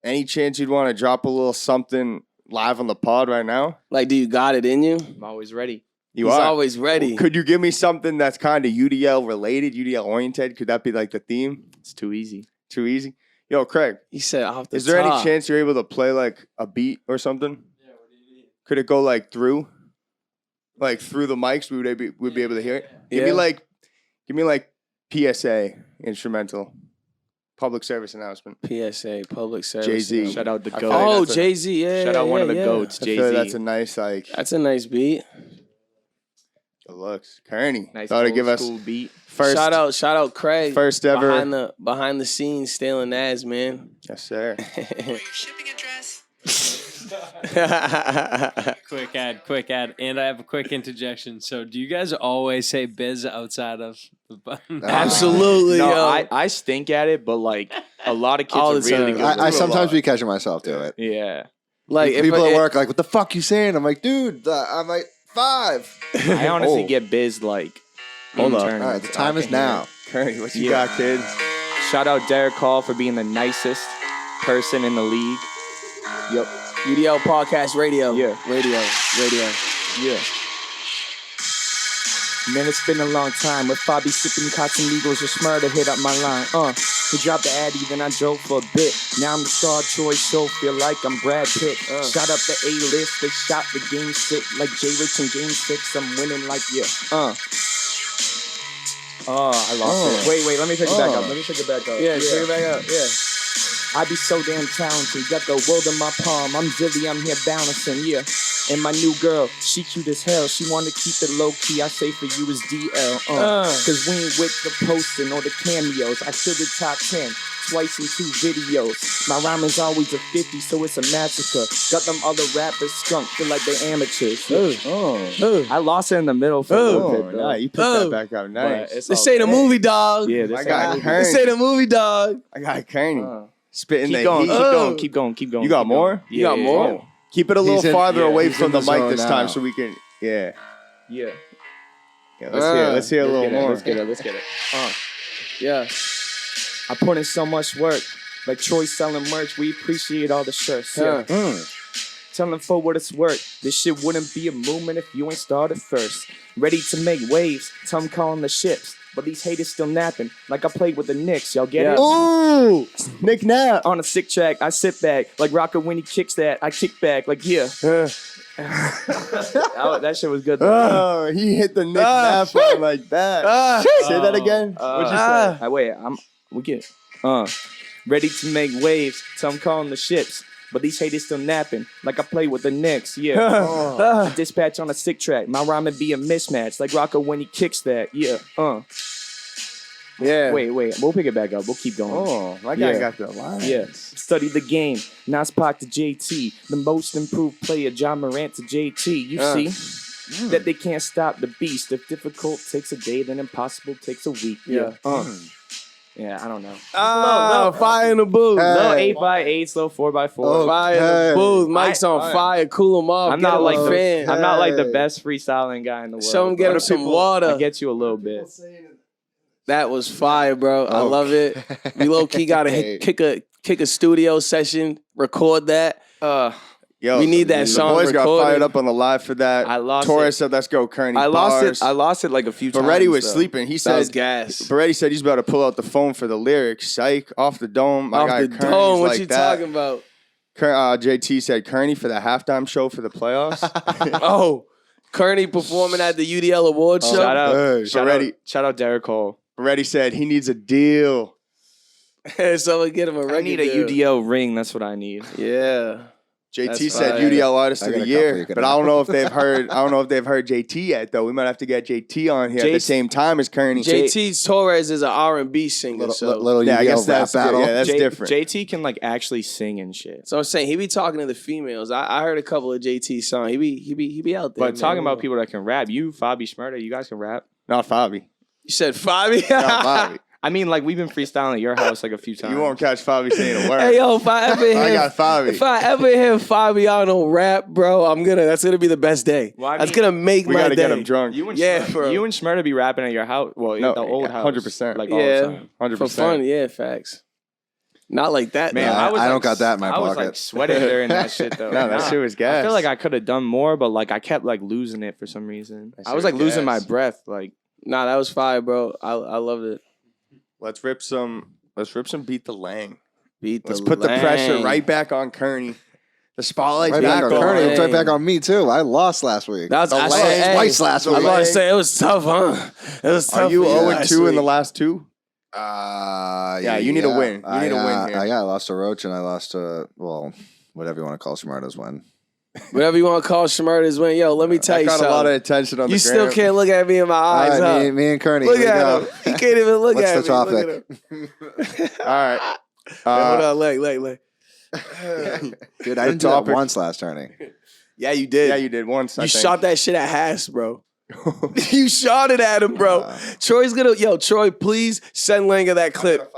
Any chance you'd want to drop a little something live on the pod right now? Like, do you got it in you? I'm always ready. You He's are always ready. Could you give me something that's kind of UDL related, UDL oriented? Could that be like the theme? It's too easy. Too easy. Yo, Craig, He said off the is there top. any chance you're able to play like a beat or something? Yeah, what do you mean? Could it go like through the mics? We'd be able to hear it. Give me like PSA instrumental, public service announcement. PSA, public service. Jay-Z. announcement. Shout out the I GOAT. feel like Oh, that's a- Jay-Z, yeah. Shout out one of the yeah. GOATs, I feel like that's Jay-Z. a nice like That's a nice beat. good looks. Kearney, Nice thought to old give us school beat. first Shout out Craig. first ever. behind the scenes stealing ads, man. Yes, sir. Your shipping address. Quick ad. And I have a quick interjection. So do you guys always say biz outside of the button? Absolutely, No, yo. I stink at it, but like a lot of kids All are the really time. good. I sometimes be catching myself do it. Yeah. Like if People I- at work are like, what the fuck you saying? I'm like, dude, I'm like 5. I honestly Oh. get biz like. Hold in up. All tournaments. right, the time I is can hear now. it. Kearney, what you Yeah. got, kid? Shout out Derek Hall for being the nicest person in the league. Yep. UDL Podcast Radio. Yeah. Radio. Yeah. Man, it's been a long time with Fabi sipping Casamigos. Your smurder hit up my line. He dropped the Addy, then I drove for a bit. Now I'm the star choice, so feel like I'm Brad Pitt. Shot up the A-list, they shot the game sick. Like J-Rich in game 6, I'm winning like, yeah. Oh, I lost it. Wait, let me pick it back up. Yeah, take it back up. Yeah. I be so damn talented, got the world in my palm. I'm Zilly, I'm here balancing, yeah. And my new girl, she cute as hell. She wanna keep it low key. I say for you is DL, cause we ain't with the posting or the cameos. I still the top 10 twice in 2 videos. My rhyme is always a 50, so it's a massacre. Got them other rappers skunk, feel like they amateurs. Yeah. I lost it in the middle for a little bit, though. Nah, you picked that back up. Nice. it's This ain't a movie, dog. Yeah, I this got ain't- Kearney. This ain't a movie, dog. I got Kearney. Spitting Keep the going, heat. keep going. You got keep more? going. You got Yeah, more? yeah. Keep it a little He's in- farther yeah, away he's from in the the mic zone this time now. so we can, yeah. Yeah. Let's hear a little more. Let's get it. Yeah. I put in so much work. Like Troy selling merch, we appreciate all the shirts. Yeah. Tell them for what it's worth. This shit wouldn't be a movement if you ain't started first. Ready to make waves, tell them calling the ships. But these haters still napping, like I played with the Knicks. Y'all get it? Ooh, Nick Knapp. On a sick track, I sit back. Like Rocker when he kicks that, I kick back. Like, yeah. That shit was good. Though. Oh, he hit the Nick Knapp one like that. Say that again. What'd you say? Wait, we get ready to make waves. So I'm calling the ships. But these haters still napping, like I play with the Knicks, yeah. Dispatch on a sick track, my rhyming be a mismatch, like Rocco when he kicks that, yeah. Yeah. Wait, we'll pick it back up. We'll keep going. Oh, my guy Yeah. got the line. Yeah. Study the game. Nas Pac to JT, the most improved player, John Morant to JT. You see that they can't stop the beast. If difficult takes a day, then impossible takes a week. Yeah. Yeah, I don't know. Oh, fire in the booth. No, Hey. 8x8, slow 4x4. Oh, Fire in the hey. booth. Mike's on fire. Cool him off. I'm Get not him like a the fan. I'm not like the Hey. best freestyling guy in the world. Show him, get but him some water. I get you a little bit. That was fire, bro. I love it. We low key gotta kick a studio session, record that. Yo, We need that the song boys got recorded. fired up on the live for that. I lost Torres it. said, "Let's go, Kearney." I lost Bars. it. I lost it like a few times. Beretti was though. sleeping. He That was said, gas. Beretti said he's about to pull out the phone for the lyrics. Psych, off the dome. My Off guy the Kearney's dome. What like you that. talking about? JT said Kearney for the halftime show for the playoffs. Oh, Kearney performing at the UDL Award show. Shout out, Hey, shout out Derek Hole. Beretti said he needs a deal. Someone get him a record I need a deal. UDL ring. That's what I need. Yeah. JT That's said fire. UDL Artist I of got the a Year, couple you could but I don't know if they've heard. I don't know if they've heard JT yet, though. We might have to get JT on here at the JT same time as Kearney. JT Torres is an R&B singer, Little Yeah, I guess UDL rap that's good. battle. Yeah, that's different. JT can like actually sing and shit. So I'm saying he be talking to the females. I heard a couple of JT songs. He be out there. But man. talking about people that can rap, you, Fabi Schmurda, you guys can rap. Not Fabi. You said Fabi? Not Fabi. I mean, like we've been freestyling at your house like a few times. You won't catch Fabi saying a word. Hey yo, if I ever I hear got Fabi. if I ever hear Fabiano rap, bro, that's gonna be the best day. Well, I that's mean, gonna make We my got to day. get him drunk. You and Yeah, Schmurda, bro. you and Schmurda be rapping at your house. Well, No, the old house, 100%. like all the Yeah. time. 100%. For fun, yeah, facts. Not like that, Man, though. I was don't like, got that in my I was pocket. like sweating during that shit though. No, that shit was gas. I feel like I could have done more, but like I kept like losing it for some reason. That I shit was like was losing my gas. breath. Like Nah, that was fire, bro. I loved it. Let's rip some Beat the Lang. Beat Let's put the pressure right back on Kearney. The spotlight's Right back back on on Kearney. Lang. It's right back on me too. I lost last week. That's I Lang- said, hey, twice last I was week. about to say it was tough, huh? It was tough. Are you for 0-2 in the week. last two? Yeah, you need a win. You need a win here. I lost to Roach and I lost to, well, whatever you want to call Smarta's win. Whatever you want to call Schmurda's win. Yo, let me tell That you got something. a lot of attention on You the still gram. can't look at me in my eyes, All right, huh? me and Kearney. Look here we at go. him. He can't even look What's at the me. Look topic? at him. All right. Hold on, leg. Dude, I didn't do that once last tourney. Yeah, you did. Yeah, you did once. You shot that shit at Haas, bro. You shot it at him, bro. Troy's gonna, Troy, please send Langer that clip.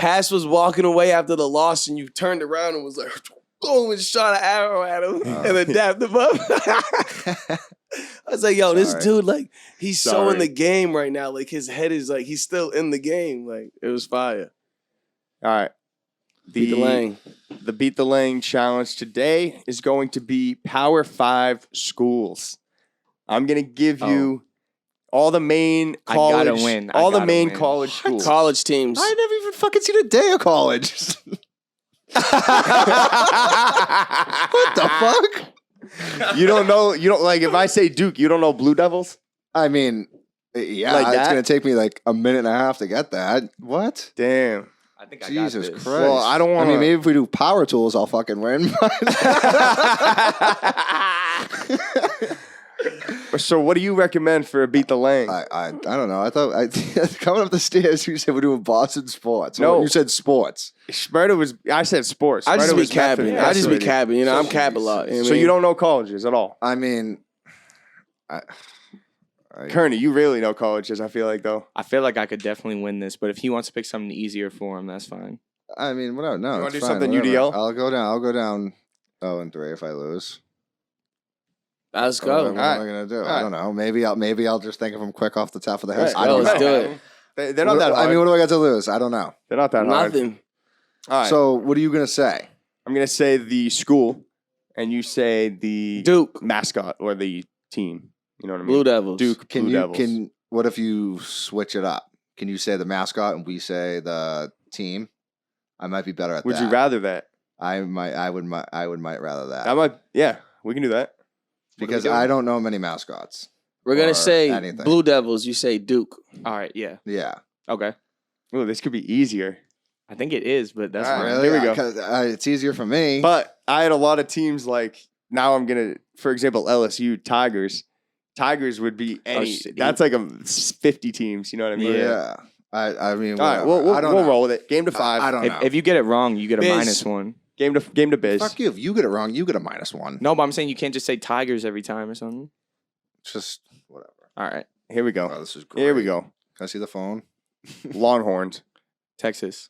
Haas was walking away after the loss, and you turned around and was like, boom, and shot an arrow at him, and then dapped him up. I was like, this dude, like, he's so in the game right now. Like, his head is like, he's still in the game. Like, it was fire. All right. Beat the Lang. The Beat the Lang challenge today is going to be Power 5 schools. I'm going to give you all the main college. I gotta win. All the main college schools. College teams. I never even fucking seen a day of college. What the fuck? You don't know, like, if I say Duke, you don't know Blue Devils? I mean, yeah, Like it's that? going to take me like a minute and a half to get that. What? Damn. I think I Jesus got this. Christ. Well, I don't want I mean, maybe if we do power tools, I'll fucking win. So what do you recommend for a Beat the Lang? I don't know. I thought coming up the stairs, you said we're doing Boston sports. No. You said sports. I said sports. I just Smarter be was method. cabbing. I just be cabbing. I'm cab a lot. So you don't know colleges at all? I mean, Kearney, you really know colleges, I feel like, though. I feel like I could definitely win this, but if he wants to pick something easier for him, that's fine. I mean, whatever. No, You wanna it's do fine, something whatever. UDL? I'll go down 0-3 if I lose. Let's What go. am I gonna do? I don't know. Maybe I'll just think of them quick off the top of the head. All right, I don't let's know. do it. They're not that hard. I mean, what do I got to lose? I don't know. They're not that hard. Nothing. All right. So, what are you gonna say? I'm going to say the school, and you say the Duke. mascot or the team. You know what I mean? Blue Devils. Duke, Can Blue you Devils. what if you switch it up? Can you say the mascot and we say the team? I might be better at Would that. you rather that? I might rather that. Yeah, we can do that. Because I don't know many mascots. We're or going to say anything. Blue Devils. You say Duke. All right, yeah. Yeah. Okay. Oh, this could be easier. I think it is, but that's All fine. right. Really? Here we go. 'Cause, it's easier for me. But I had a lot of teams like, now I'm going to, for example, LSU, Tigers. Tigers would be any, shit. that's like 50 teams, you know what I mean? yeah. I mean, All right, whatever. I don't we'll know. roll with it. Game to 5. I don't know. If you get it wrong, you get a Biz. -1. Game to Biz. Fuck you. If you get it wrong, you get a -1. No, but I'm saying you can't just say Tigers every time or something. Just whatever. All right. Here we go. Oh, this is great. Here we go. Can I see the phone? Longhorns. Texas.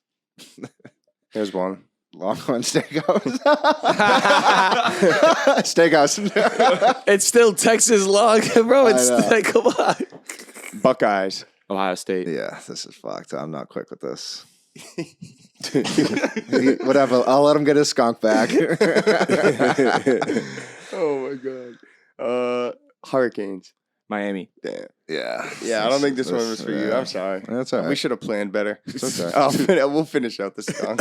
Here's one. Longhorn Steakhouse. Steakhouse. It's still Texas long, bro. It's I know. like, come on. Buckeyes. Ohio State. Yeah, this is fucked. I'm not quick with this. Whatever. I'll let him get his skunk back. Oh my god. Hurricanes. Miami. Damn. Yeah. Yeah, I don't think this one was for you. yeah. I'm sorry. That's all right. We should have planned better. It's okay. We'll finish out this song.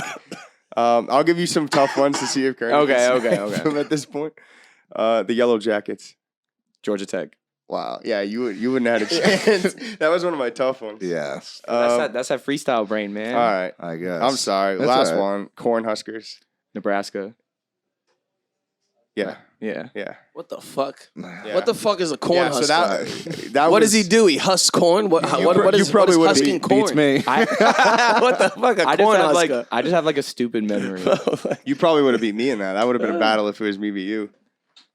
I'll give you some tough ones to see if Kearney Okay, can okay, snipe okay. them at this point. The Yellow Jackets. Georgia Tech. Wow. Yeah, you wouldn't have had a chance. That was one of my tough ones. Yeah. That's that freestyle brain, man. All right. I guess. I'm sorry. That's Last all right. one. Cornhuskers. Nebraska. Yeah. Yeah. Yeah. What the fuck? Yeah. What the fuck is a corn Yeah, so husker? that What was, does he do? He husks corn? What you is probably would've husking corn? Beats me. What the fuck? A I corn just husker. have like a stupid memory. You probably would have beat me in that. That would have been a battle if it was me v you.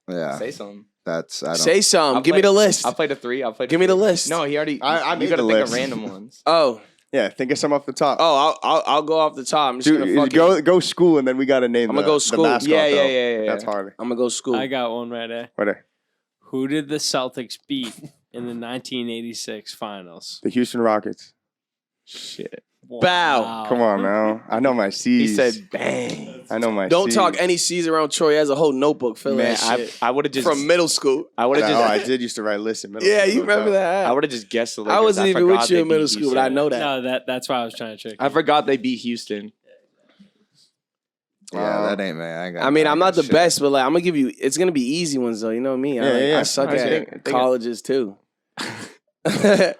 Yeah. Say something. That's. I don't. Say something. I'll Give me play- the list. I'll play the 3. I'll play. Give me the list. No, he already. I you made gotta the think list. of random ones. Oh. Yeah, think of some off the top. Oh, I'll go off the top. I'm just gonna Dude, fucking. go school and then we got to name. I'ma go school. The mascot, Yeah, though. yeah. That's harder. I'm gonna go school. I got one right there. Right there. Who did the Celtics beat in the 1986 finals? The Houston Rockets. Shit. Bow. Come on now. I know my C's. He said, "Bang." I know my Don't C's. talk any C's around Troy. He has a whole notebook filled Man, with that shit. I would have just From middle school. I would have Oh, I just. did used to write lists in middle Yeah, school. you remember that? I would have just guessed the Lakers. I wasn't even forgot with you they in middle beat school, but I Houston. know that. No, that's why I was trying to trick you. I forgot they beat Houston. Yeah, that ain't me. I mean, I'm not the best, but like I'm gonna give you. It's gonna be easy ones though. You know me. Yeah. I suck I at think- colleges too. All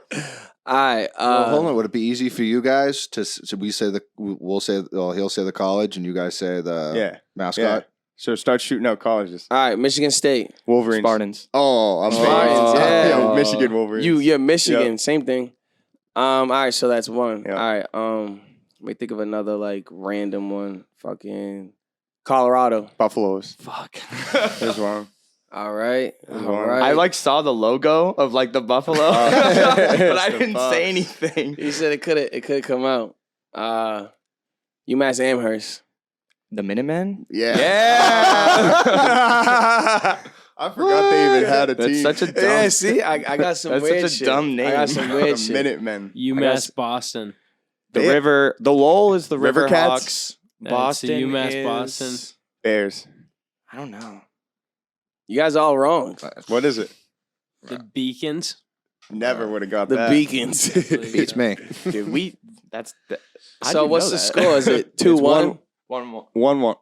right. Well, hold on. Would it be easy for you guys to we say we'll say he'll say the college and you guys say the Yeah. mascot? Yeah. So start shooting out colleges. All right. Michigan State. Wolverines. Spartans. Oh, I'm Spartans, yeah. Michigan Wolverines. You're Michigan. Yep. Same thing. All right. So that's one. Yep. All right. Let me think of another like random one. Fucking Colorado. Buffaloes. Fuck. That's wrong. All right. There's All one. right. I like saw the logo of like the buffalo, but I It's the didn't Buffs. say anything. You said it could come out. UMass Amherst. The Minutemen. Yeah. Yeah. I forgot they even had a That's team. such a dumb. Yeah, see, I got some That's weird such a shit. dumb I name. got some weird shit. Minutemen. UMass Boston. The Yeah. river. The Lowell is the River River Cats? Hawks. That's Boston the UMass is, Boston. Bears. I don't know. You guys all wrong. What is it? The Beacons. Never would have got The that. Beacons. Beats me. Dude, that's the. how'd So you what's know the that? score? Is it It's 2-1? One more. 1-1.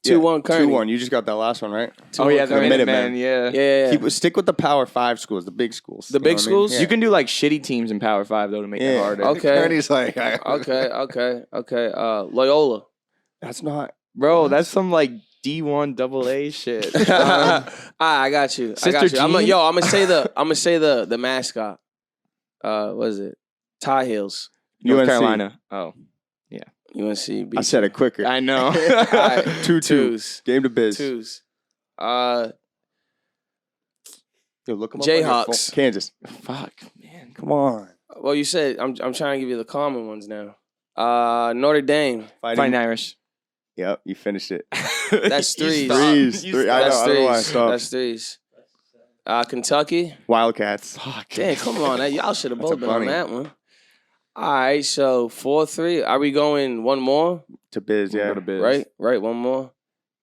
2-1 Kearney. 2-1. You just got that last one, right? Oh yeah, the 2-1 Kearney. Minutemen. Minutemen. Yeah. Yeah. Stick with the Power 5 schools, the big schools. The you know big what I mean? schools? Yeah. You can do like shitty teams in Power 5 though to make it Yeah. harder. Okay. Kearney's like, Okay. Loyola. That's not. Bro, that's some like D1 AA shit. I got you. Sister Jean? I'm gonna say the mascot. What is it? Tar Heels. North UNC. Carolina. Oh, UNC. I said it quicker. I know. All right. 2-2. Twos. Game to biz. Twos. Yo, look 'em up on your Jayhawks. phone. Kansas. Fuck, man. Come on. Well, you said I'm trying to give you the common ones now. Notre Dame. Fighting Irish. Yep, you finished it. That's You threes. stopped. Threes. You Three. I stopped. know. I don't know why I threes. stopped. That's threes. Kentucky. Wildcats. Fuck. Damn, come on. Y'all should have That's a both been on bunny. that one. All right, so 4-3. Are we going one more? To biz, yeah. Go to biz. Right, one more.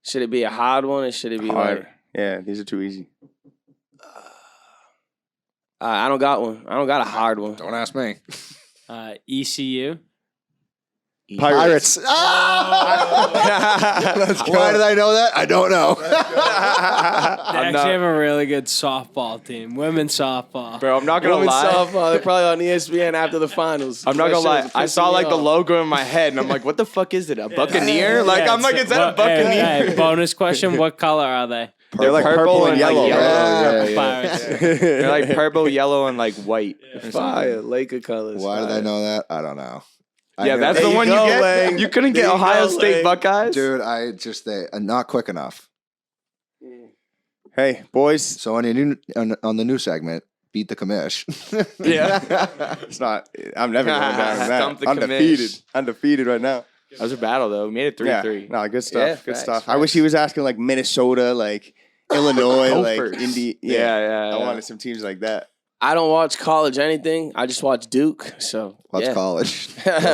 Should it be a hard one or should it be Hard. like Yeah, these are too easy. I don't got one. I don't got a hard one. don't ask me. ECU. Pirates. Why did I know that? I don't know. They actually have a really good softball team. Women's softball. Bro, I'm not gonna Women's lie. softball, they're probably on ESPN after the finals. I'm not That gonna shit lie. was I pissing saw me like the off. logo in my head, and I'm like, "What the fuck is it? A Buccaneer? Like, Yeah, I'm like, it's- is that a Buccaneer?" Hey, bonus question: what color are they? They're like Purple and yellow. Yeah. Pirates. They're like purple, yellow, and like white. or something. Fire, Laker colors. Why did I fire. know that? I don't know. I Yeah, knew that's it. the you one go, you get. Lang. You couldn't get There you Ohio go, State Lang. Buckeyes, Dude, not quick enough. Hey, boys. So on the new segment, beat the commish. Yeah. It's not. I'm never going down with Stump the that. Undefeated. commish. Undefeated right now. That was a battle though. We made it 3-3. Yeah. No, good stuff. Yeah, good facts, stuff. I wish he was asking like Minnesota, like Illinois, like Gophers. Indy. Yeah. I wanted some teams like that. I don't watch college anything. I just watch Duke. So What's yeah. college?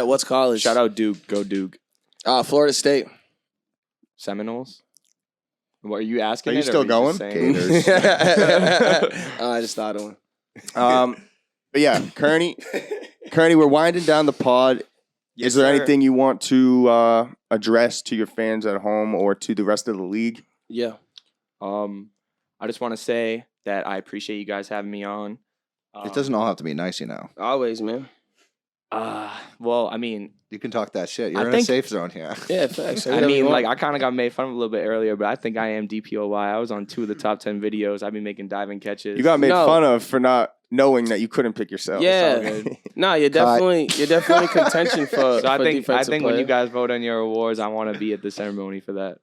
What's college? Shout out Duke. Go Duke. Florida State. Seminoles. What are you asking? Are you it, or still just going? saying? Gators. I just thought of one. But yeah, Kearney, we're winding down the pod. Yes, Is there sir. anything you want to address to your fans at home or to the rest of the league? Yeah. I just want to say that I appreciate you guys having me on. It doesn't all have to be nice, you know. Always, man. Well, I mean, You can talk that shit. You're I in think- a safe zone here. Yeah, facts. I mean, like I kind of got made fun of a little bit earlier, but I think I am DPOY. I was on 2 of the top 10 videos. I've been making diving catches. You got made No. fun of for not knowing that you couldn't pick yourself. Yeah. It's all good. No, you're definitely contention for. So I for think defensive when you player. guys vote on your awards, I want to be at the ceremony for that.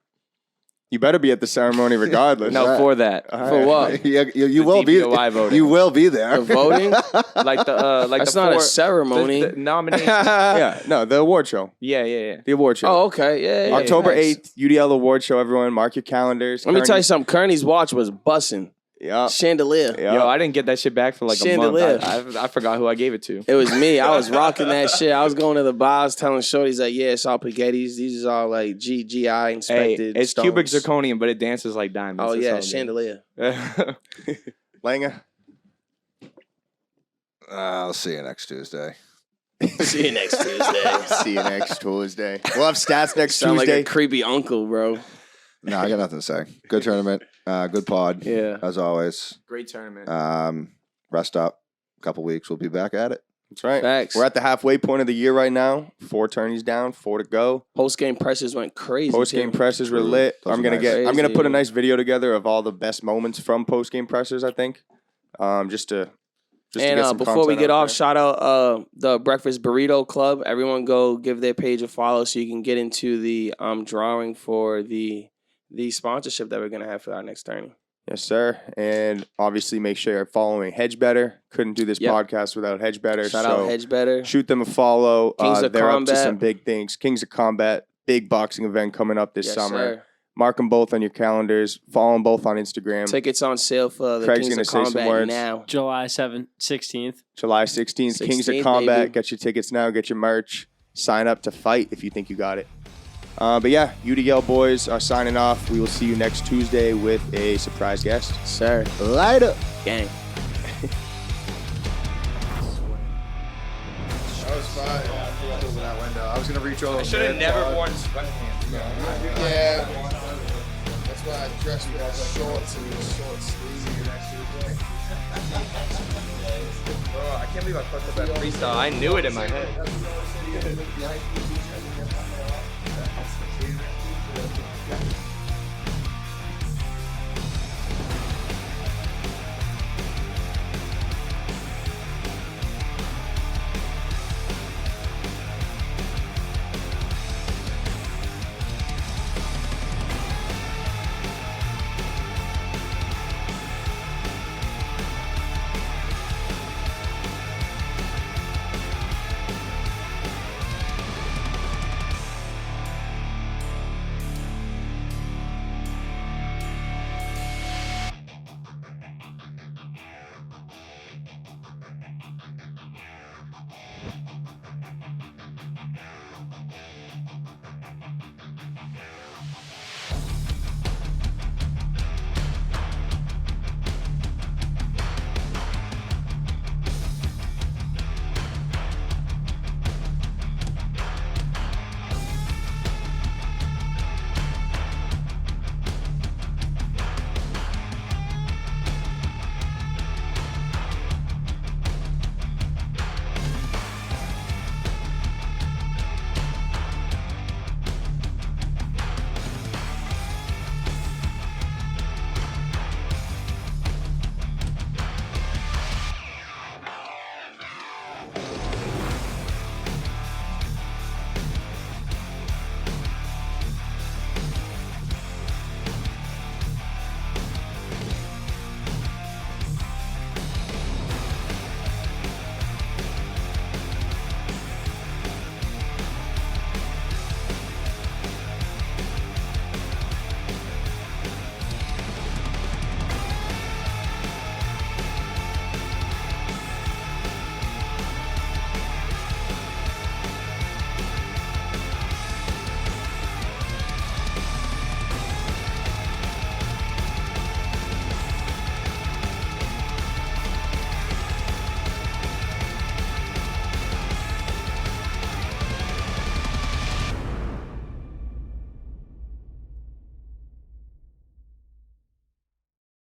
You better be at the ceremony regardless. No, for that. All For right. what? You The will be. DPOY voting. You will be there. For voting? Like the That's the not a 4 ceremony. the nomination. Yeah, no, the award show. Yeah. The award show. Oh, okay. Yeah. October facts. 8th, UDL award show, everyone. Mark your calendars. Let me tell you Kearney- something. Kearney's watch was bussing. Yeah. Chandelier. Yeah. Yo, I didn't get that shit back for like Chandelier. a month. I forgot who I gave it to. It was me. I was rocking that shit. I was going to the bars telling shorties like, yeah, it's all spaghettis. These are all like GI Hey, inspected. it's stones. cubic zirconium, but it dances like diamonds. Oh It's yeah, all good. chandelier. Langer. I'll see you next Tuesday. See you next Tuesday. See you next Tuesday. We'll have stats next Sound Tuesday. like a creepy uncle, bro. No, I got nothing to say. Good tournament. Good pod. Yeah. As always. Great tournament. Rest up. A couple weeks. We'll be back at it. That's right. Facts. We're at the halfway point of the year right now. 4 tourneys down, 4 to go. Post game pressures went crazy. Post game too. pressers were True. lit. Those I'm are gonna nice. I'm gonna put a Crazy. nice video together of all the best moments from post game pressers. I think, just to Just to And get some before we content get out off, there. shout out the Breakfast Burrito Club. Everyone go give their page a follow so you can get into the drawing for the sponsorship that we're going to have for our next tourney. Yes, sir. And obviously make sure you're following Hedge Better. Couldn't do this Yep. podcast without Hedge Better. Shout out Hedge Better. Shoot them a follow. Kings of they're up to Combat. some big things. Kings of Combat, big boxing event coming up this Yes, summer. sir. Mark them both on your calendars. Follow them both on Instagram. Tickets on sale for the Craig's Kings gonna of say some Combat words. now. July 16th. July 16th, Kings of 16th, Combat. baby. Get your tickets now. Get your merch. Sign up to fight if you think you got it. But yeah, UDL boys are signing off. We will see you next Tuesday with a surprise guest. Sir. Later. Gang. That was fine. That window. I was gonna reach over. I should have never worn sweatpants. Yeah. That's why I dressed with shorts and short sleeves. Bro, I can't believe I fucked up that freestyle. I knew it in my head.